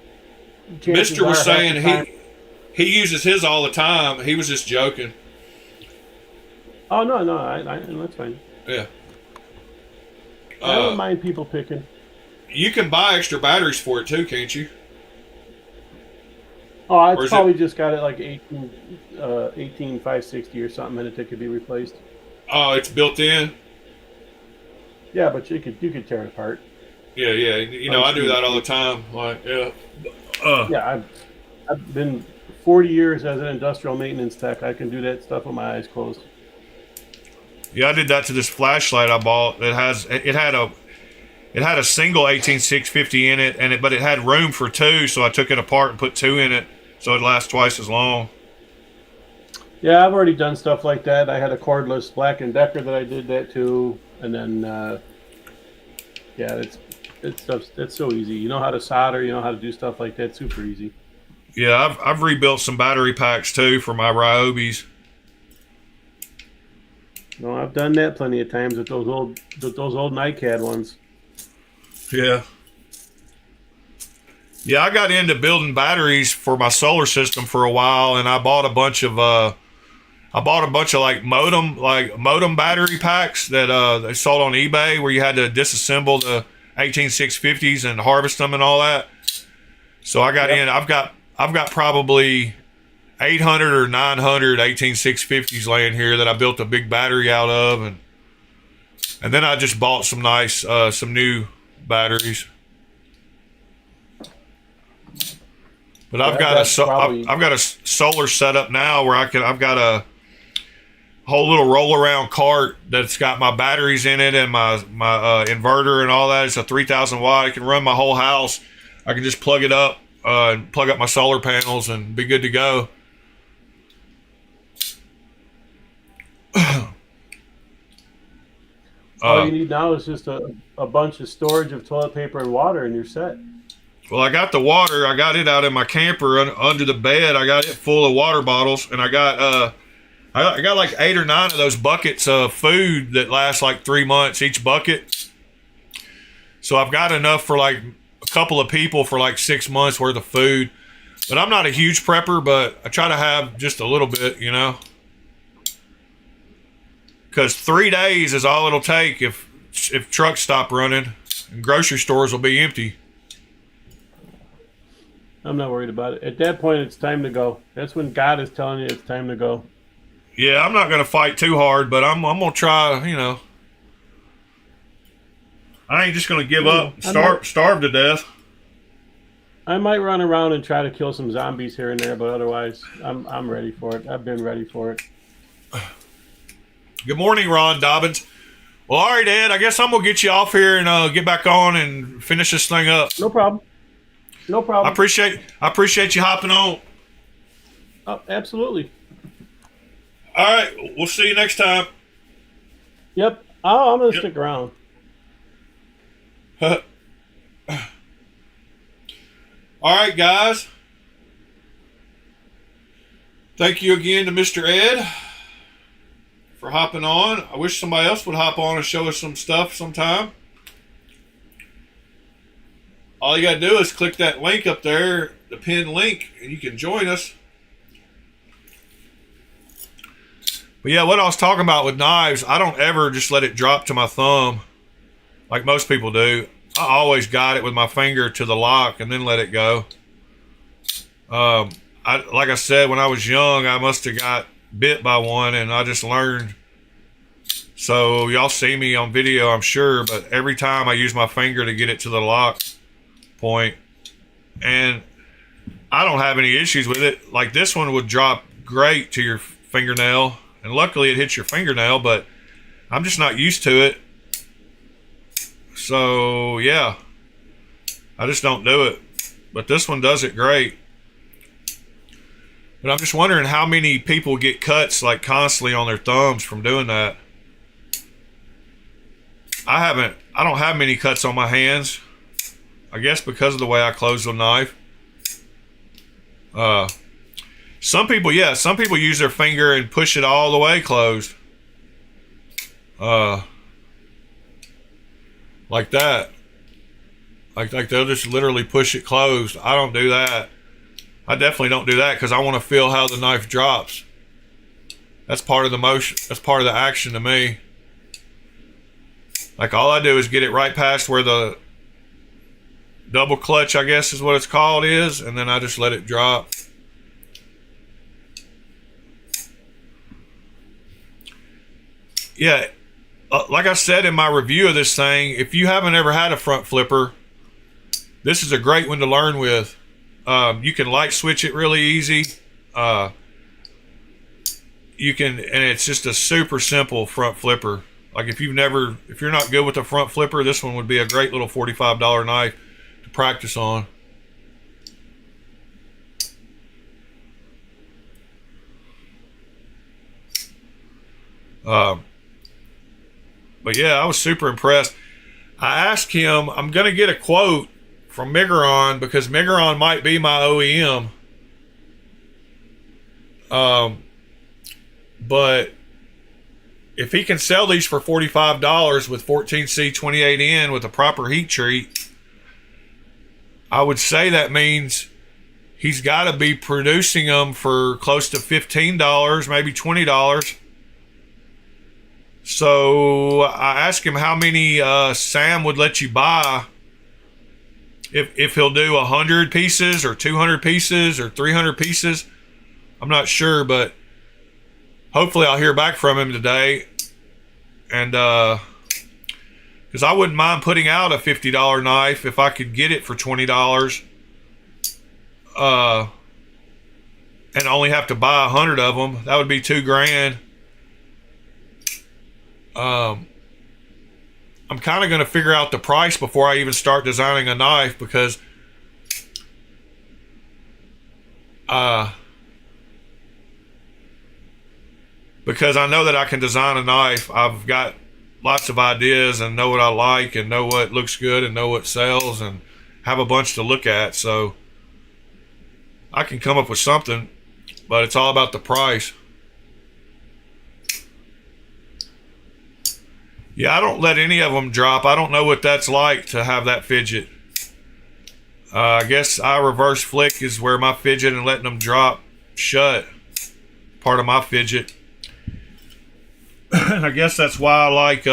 Mr. was saying he uses his all the time. He was just joking. Oh no, that's fine. Yeah. I don't mind people picking. You can buy extra batteries for it too, can't you? Oh, it's probably just got it like 18560 or something in it that could be replaced. Oh, it's built in. Yeah, but you could tear it apart. Yeah. You know, I do that all the time. Like, yeah. Yeah, I've been 40 years as an industrial maintenance tech. I can do that stuff with my eyes closed. Yeah, I did that to this flashlight I bought. It had a single 18650 in it, but it had room for two, so I took it apart and put two in it, so it lasts twice as long. Yeah, I've already done stuff like that. I had a cordless Black & Decker that I did that to, and then yeah, it's so easy. You know how to solder, you know how to do stuff like that. Super easy. Yeah, I've rebuilt some battery packs too for my Ryobis. No, I've done that plenty of times with those old NiCad ones. Yeah. Yeah, I got into building batteries for my solar system for a while, and I bought a bunch of like modem battery packs that they sold on eBay, where you had to disassemble the 18650s and harvest them and all that. So I got in. I've got probably 800 or 900 18650s laying here that I built a big battery out of, and then I just bought some nice some new batteries. But I've got a solar setup now where I've got a whole little roll around cart that's got my batteries in it and my inverter and all that. It's a 3000 watt. I can run my whole house. I can just plug it up and plug up my solar panels and be good to go. All you need now is just a bunch of storage of toilet paper and water, and you're set. Well, I got the water. I got it out in my camper under the bed. I got it full of water bottles, and I got like 8 or 9 of those buckets of food that last like 3 months each bucket. So I've got enough for like a couple of people for like 6 months worth of food. But I'm not a huge prepper, but I try to have just a little bit, you know. Because 3 days is all it'll take if trucks stop running, and grocery stores will be empty. I'm not worried about it. At that point, it's time to go. That's when God is telling you it's time to go. Yeah, I'm not going to fight too hard, but I'm going to try, you know. I ain't just going to give up, starve to death. I might run around and try to kill some zombies here and there, but otherwise, I'm ready for it. I've been ready for it. Good morning, Ron Dobbins. Well, all right, Ed, I guess I'm going to get you off here and get back on and finish this thing up. No problem. No problem. I appreciate you hopping on. Oh, absolutely. All right, we'll see you next time. Yep. Oh, I'm going to stick around. All right, guys. Thank you again to Mr. Ed for hopping on. I wish somebody else would hop on and show us some stuff sometime. All you got to do is click that link up there, the pinned link, and you can join us. But yeah, what I was talking about with knives, I don't ever just let it drop to my thumb like most people do. I always guide it with my finger to the lock and then let it go. Like I said, when I was young, I must have got bit by one, and I just learned. So y'all see me on video, I'm sure, but every time I use my finger to get it to the lock point, and I don't have any issues with it. Like this one would drop great to your fingernail, and luckily it hits your fingernail, but I'm just not used to it. So yeah, I just don't do it. But this one does it great. But I'm just wondering how many people get cuts like constantly on their thumbs from doing that. I don't have many cuts on my hands. I guess because of the way I close the knife. Some people use their finger and push it all the way closed. Like that. Like they'll just literally push it closed. I don't do that. I definitely don't do that because I want to feel how the knife drops. That's part of the motion. That's part of the action to me. Like all I do is get it right past where the double clutch, I guess is what it's called, and then I just let it drop. Yeah, like I said in my review of this thing, if you haven't ever had a front flipper, this is a great one to learn with. You can light switch it really easy. You can, and it's just a super simple front flipper. Like if you're not good with a front flipper, this one would be a great little $45 knife to practice on. But yeah, I was super impressed. I asked him, I'm going to get a quote from Migron because Migron might be my OEM. But if he can sell these for $45 with 14C 28N with a proper heat treat, I would say that means he's got to be producing them for close to $15, maybe $20. So I asked him how many Sam would let you buy if he'll do 100 pieces or 200 pieces or 300 pieces. I'm not sure, but hopefully I'll hear back from him today. And because I wouldn't mind putting out a $50 knife if I could get it for $20 and only have to buy 100 of them. That would be $2,000. I'm kind of going to figure out the price before I even start designing a knife because I know that I can design a knife. I've got lots of ideas and know what I like and know what looks good and know what sells and have a bunch to look at. So I can come up with something, but it's all about the price. Yeah, I don't let any of them drop. I don't know what that's like to have that fidget. I guess I reverse flick is where my fidget and letting them drop shut. Part of my fidget. And I guess that's why I like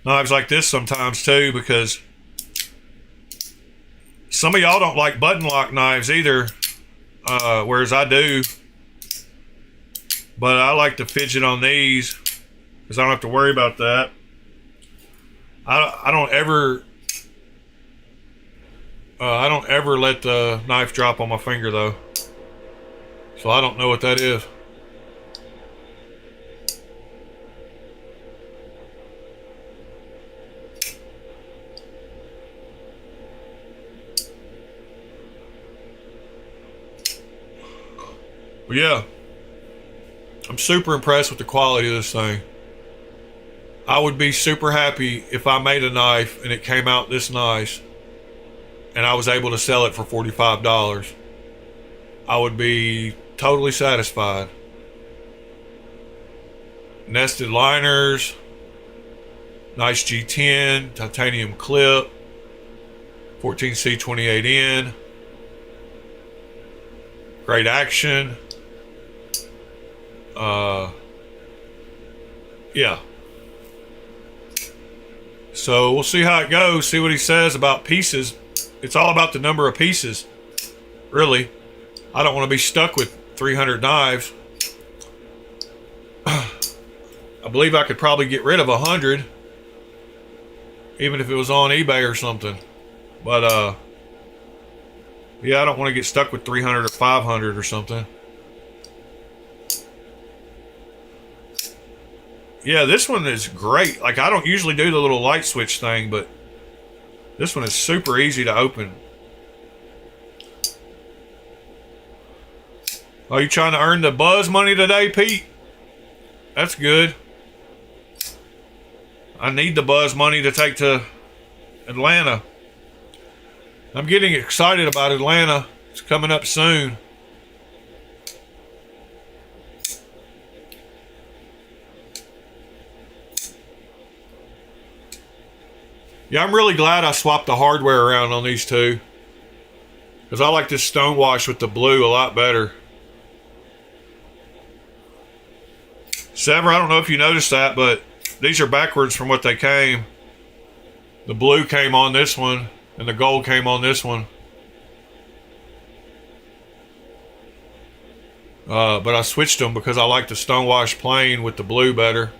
knives like this sometimes too, because some of y'all don't like button lock knives either, whereas I do. But I like to fidget on these because I don't have to worry about that. I don't ever let the knife drop on my finger though, so I don't know what that is. But yeah, I'm super impressed with the quality of this thing. I would be super happy if I made a knife and it came out this nice and I was able to sell it for $45. I would be totally satisfied. Nested liners, nice G10, titanium clip, 14C 28N, great action. Yeah. So we'll see how it goes, see what he says about pieces. It's all about the number of pieces, really. I don't want to be stuck with 300 knives. I believe I could probably get rid of 100, even if it was on eBay or something. But yeah, I don't want to get stuck with 300 or 500 or something. Yeah, this one is great. Like, I don't usually do the little light switch thing, but this one is super easy to open. Are you trying to earn the buzz money today, Pete? That's good. I need the buzz money to take to Atlanta. I'm getting excited about Atlanta. It's coming up soon. Yeah, I'm really glad I swapped the hardware around on these two, because I like this stonewash with the blue a lot better. Sever, I don't know if you noticed that, but these are backwards from what they came. The blue came on this one, And the gold came on this one. But I switched them because I like the stonewash plain with the blue better.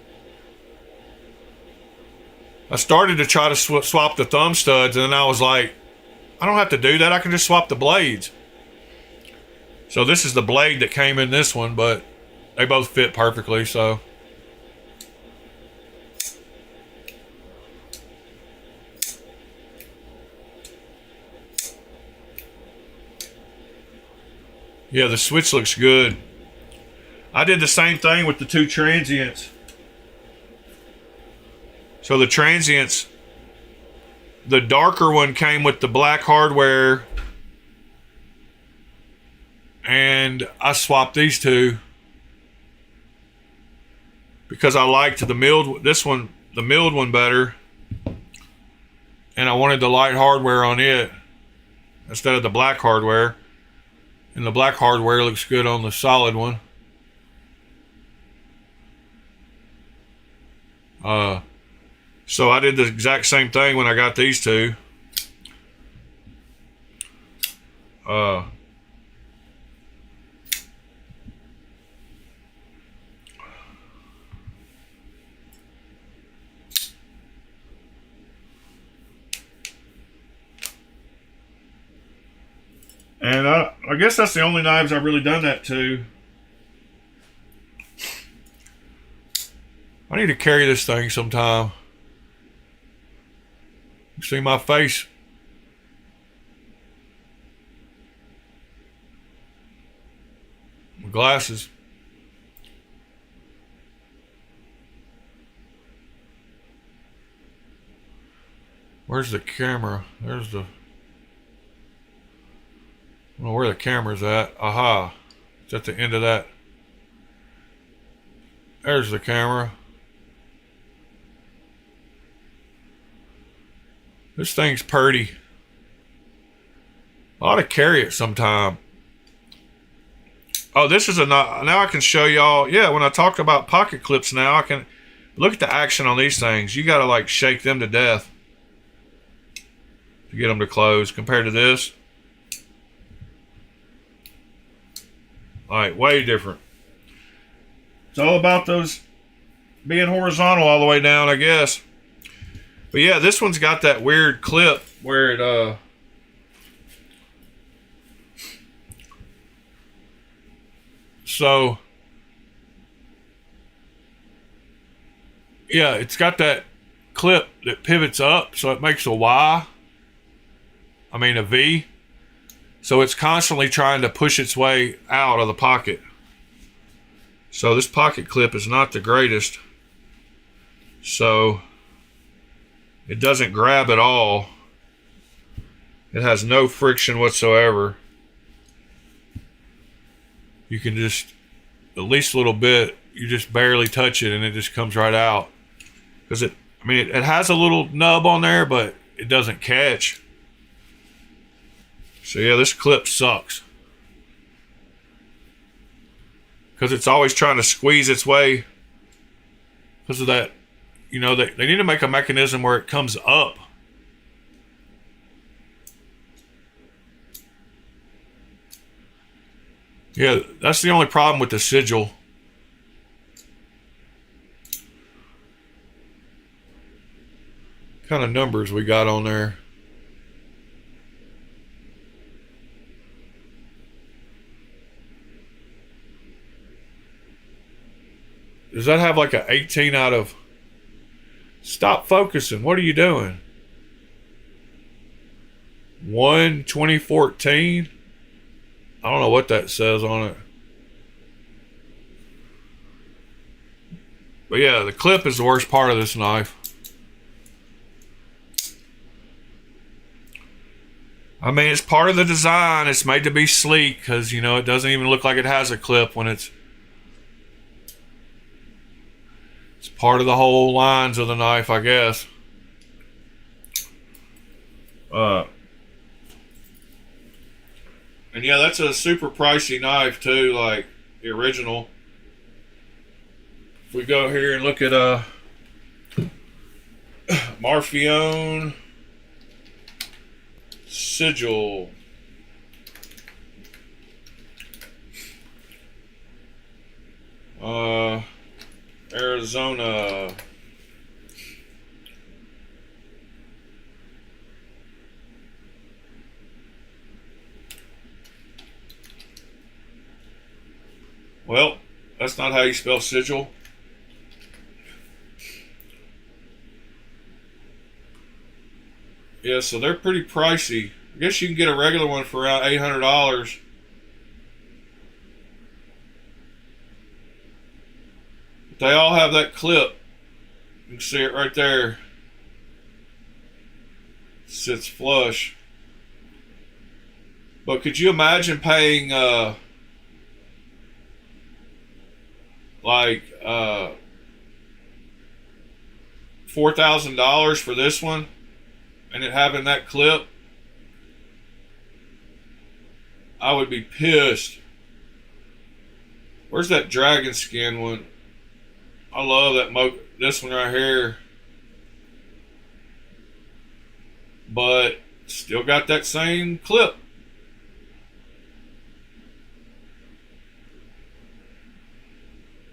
I started to try to swap the thumb studs, and then I was like, I don't have to do that. I can just swap the blades. So this is the blade that came in this one, but they both fit perfectly, so. Yeah, the switch looks good. I did the same thing with the two transients. So the transients, the darker one came with the black hardware, and I swapped these two because I liked the milled, the milled one better, and I wanted the light hardware on it instead of the black hardware. And the black hardware looks good on the solid one. So I did the exact same thing when I got these two. And I guess that's the only knives I've really done that to. I need to carry this thing sometime. You see my face? My glasses. Where's the camera? There's the... I don't know where the camera's at. Aha. It's at the end of that. There's the camera. This thing's purty. I ought to carry it sometime. Oh, this is a... Now I can show y'all... Yeah, when I talked about pocket clips now, I can... Look at the action on these things. You gotta like shake them to death to get them to close compared to this. Like, way different. It's all about those being horizontal all the way down, I guess. But yeah, this one's got that weird clip where it, so, yeah, it's got that clip that pivots up, so it makes a Y. I mean, a V. So it's constantly trying to push its way out of the pocket. So this pocket clip is not the greatest. So it doesn't grab at all. It has no friction whatsoever. You can just, at least a little bit, you just barely touch it and it just comes right out. Because it has a little nub on there, but it doesn't catch. So yeah, this clip sucks. Because it's always trying to squeeze its way. Because of that, you know, they need to make a mechanism where it comes up. Yeah, that's the only problem with the sigil. What kind of numbers we got on there? Does that have like an 18 out of... Stop focusing. What are you doing? 1/2014? I don't know what that says on it. But yeah, the clip is the worst part of this knife. I mean, it's part of the design. It's made to be sleek because, you know, it doesn't even look like it has a clip when it's part of the whole lines of the knife, I guess. And yeah, that's a super pricey knife too, like the original. If we go here and look at Marfione, Sigil. Arizona. Well, that's not how you spell sigil. Yeah, so they're pretty pricey. I guess you can get a regular one for around $800. They all have that clip. You can see it right there. It sits flush. But could you imagine paying like $4,000 for this one and it having that clip? I would be pissed. Where's that dragon skin one? I love that this one right here. But still got that same clip.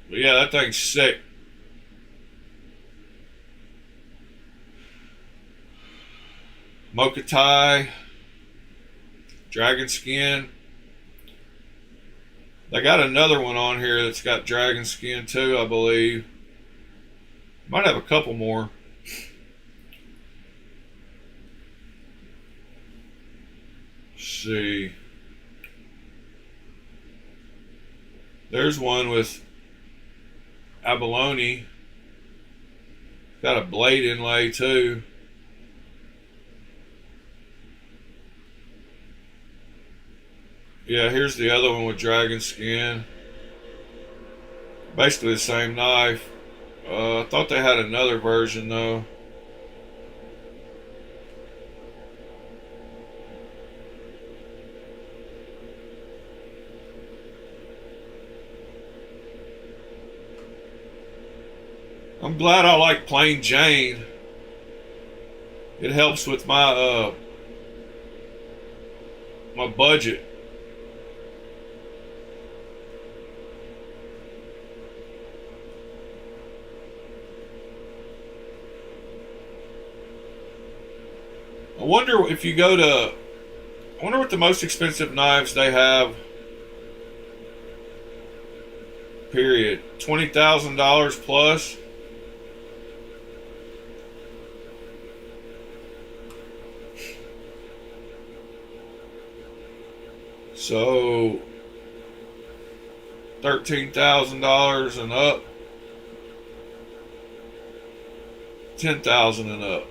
But yeah, that thing's sick. Mokatai, dragon skin. They got another one on here that's got dragon skin too, I believe. Might have a couple more. Let's see. There's one with abalone. Got a blade inlay too. Yeah, here's the other one with dragon skin. Basically the same knife. I thought they had another version though. I'm glad I like plain Jane. It helps with my my budget. I wonder if you go to, I wonder what the most expensive knives they have. Period. $20,000 plus. So $13,000 and up. 10,000 and up.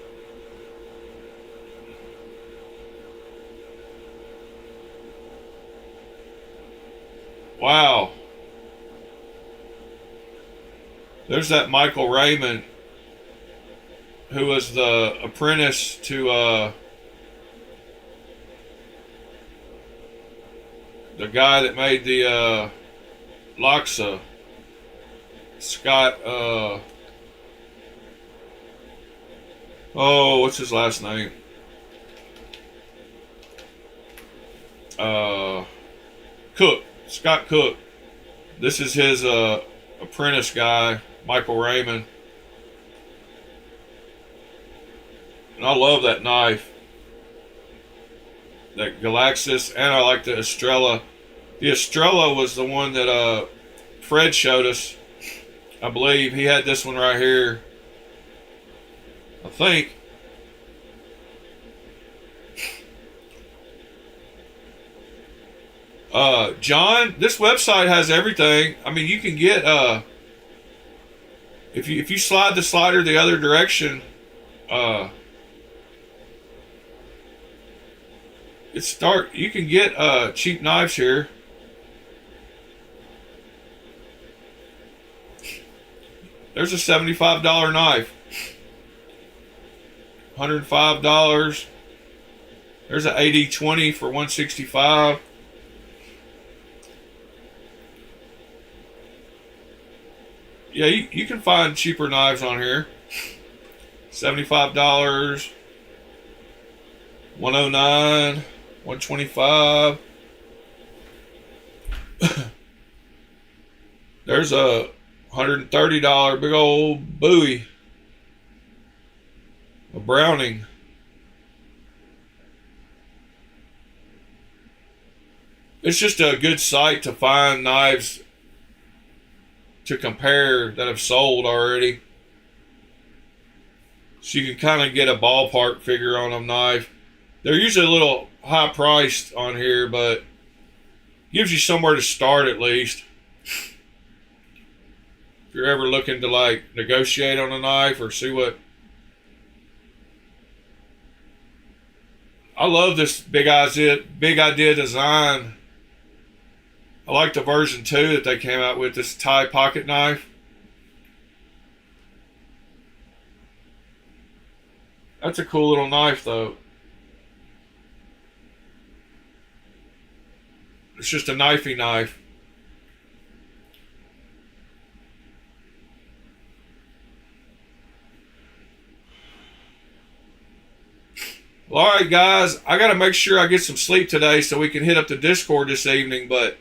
Wow. There's that Michael Raymond who was the apprentice to the guy that made the Loxa. Scott oh, what's his last name? Cook. Scott Cook. This is his apprentice guy, Michael Raymond. And I love that knife. That Galaxis, and I like the Estrella. The Estrella was the one that Fred showed us. I believe he had this one right here. I think. John, this website has everything. I mean, you can get if you slide the slider the other direction, you can get cheap knives here. There's a $75 knife. $105. There's an 80-20 for $165. Yeah, you can find cheaper knives on here. $75. $109, $125. There's a $130 big old Bowie, a Browning. It's just a good site to find knives to compare that have sold already, so you can kind of get a ballpark figure on a knife. They're usually a little high priced on here, but gives you somewhere to start at least. If you're ever looking to like negotiate on a knife or see what. I love this big idea design. I like the version 2 that they came out with, this Thai pocket knife. That's a cool little knife though. It's just a knifey knife. Well, all right, guys. I got to make sure I get some sleep today so we can hit up the Discord this evening. But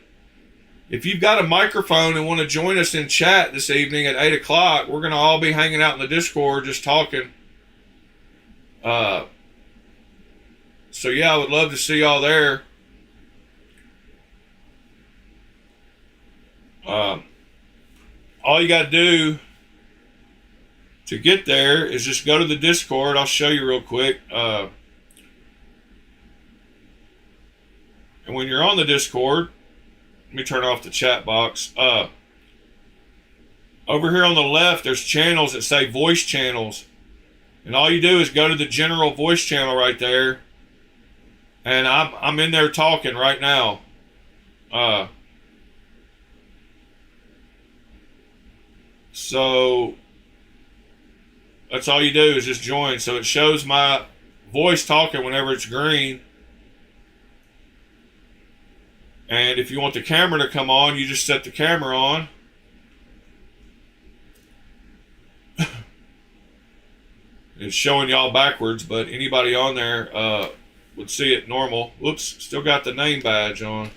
if you've got a microphone and want to join us in chat this evening at 8 o'clock, we're going to all be hanging out in the Discord just talking. So, yeah, I would love to see y'all there. All you got to do to get there is just go to the Discord. I'll show you real quick. And when you're on the Discord, let me turn off the chat box. Over here on the left, there's channels that say voice channels. And all you do is go to the general voice channel right there. And I'm in there talking right now. So that's all you do is just join. So it shows my voice talking whenever it's green. And if you want the camera to come on, you just set the camera on. It's showing y'all backwards, but anybody on there would see it normal. Whoops, still got the name badge on.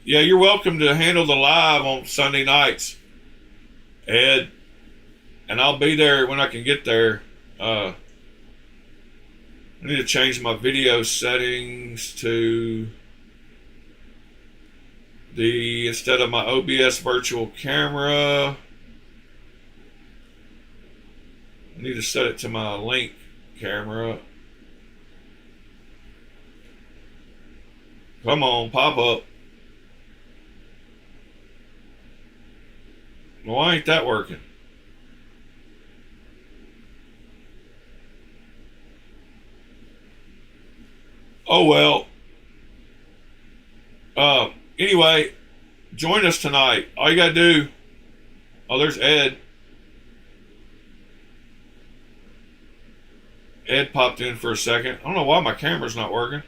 Yeah, you're welcome to handle the live on Sunday nights, Ed. And I'll be there when I can get there. I need to change my video settings to instead of my OBS virtual camera, I need to set it to my link camera. Come on, pop up. Why ain't that working? Oh well. Anyway, join us tonight. All you gotta do. Oh, there's Ed. Ed popped in for a second. I don't know why my camera's not working.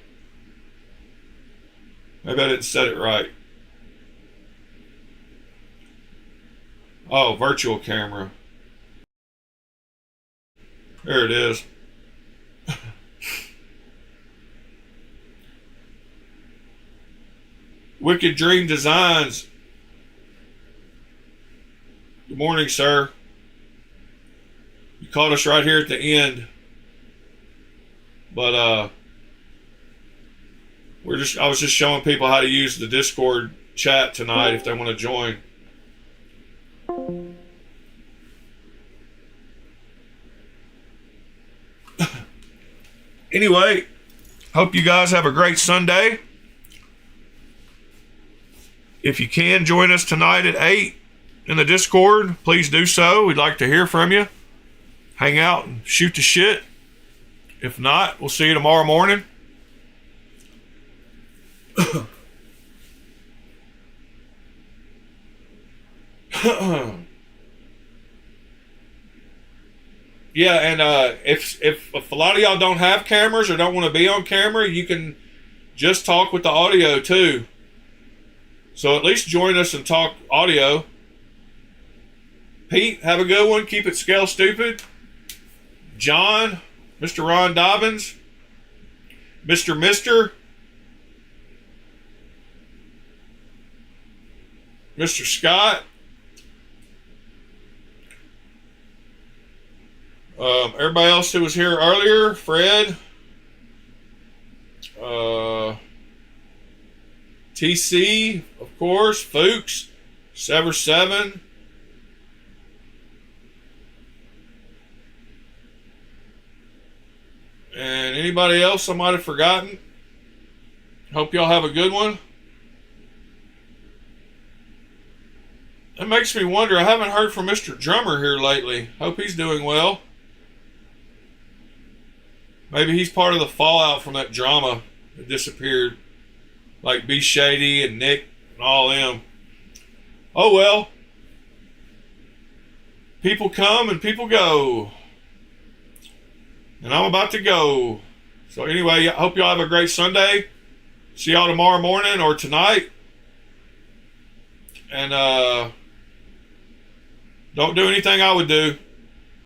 Maybe I didn't set it right. Oh, virtual camera. There it is. Wicked Dream Designs. Good morning, sir. You caught us right here at the end. But I was just showing people how to use the Discord chat tonight if they want to join. Anyway, hope you guys have a great Sunday. If you can join us tonight at 8 in the Discord, please do so. We'd like to hear from you. Hang out and shoot the shit. If not, we'll see you tomorrow morning. Yeah, and if a lot of y'all don't have cameras or don't want to be on camera, you can just talk with the audio too. So at least join us and talk audio. Pete, have a good one. Keep it scale stupid. John, Mr. Ron Dobbins, Mr. Scott, everybody else who was here earlier, Fred, TC, of course, Fuchs, Sever 7, and anybody else I might have forgotten. Hope y'all have a good one. It makes me wonder, I haven't heard from Mr. Drummer here lately. Hope he's doing well. Maybe he's part of the fallout from that drama that disappeared. Like B Shady and Nick and all them. Oh well. People come and people go. And I'm about to go. So anyway, I hope y'all have a great Sunday. See y'all tomorrow morning or tonight. And don't do anything I would do.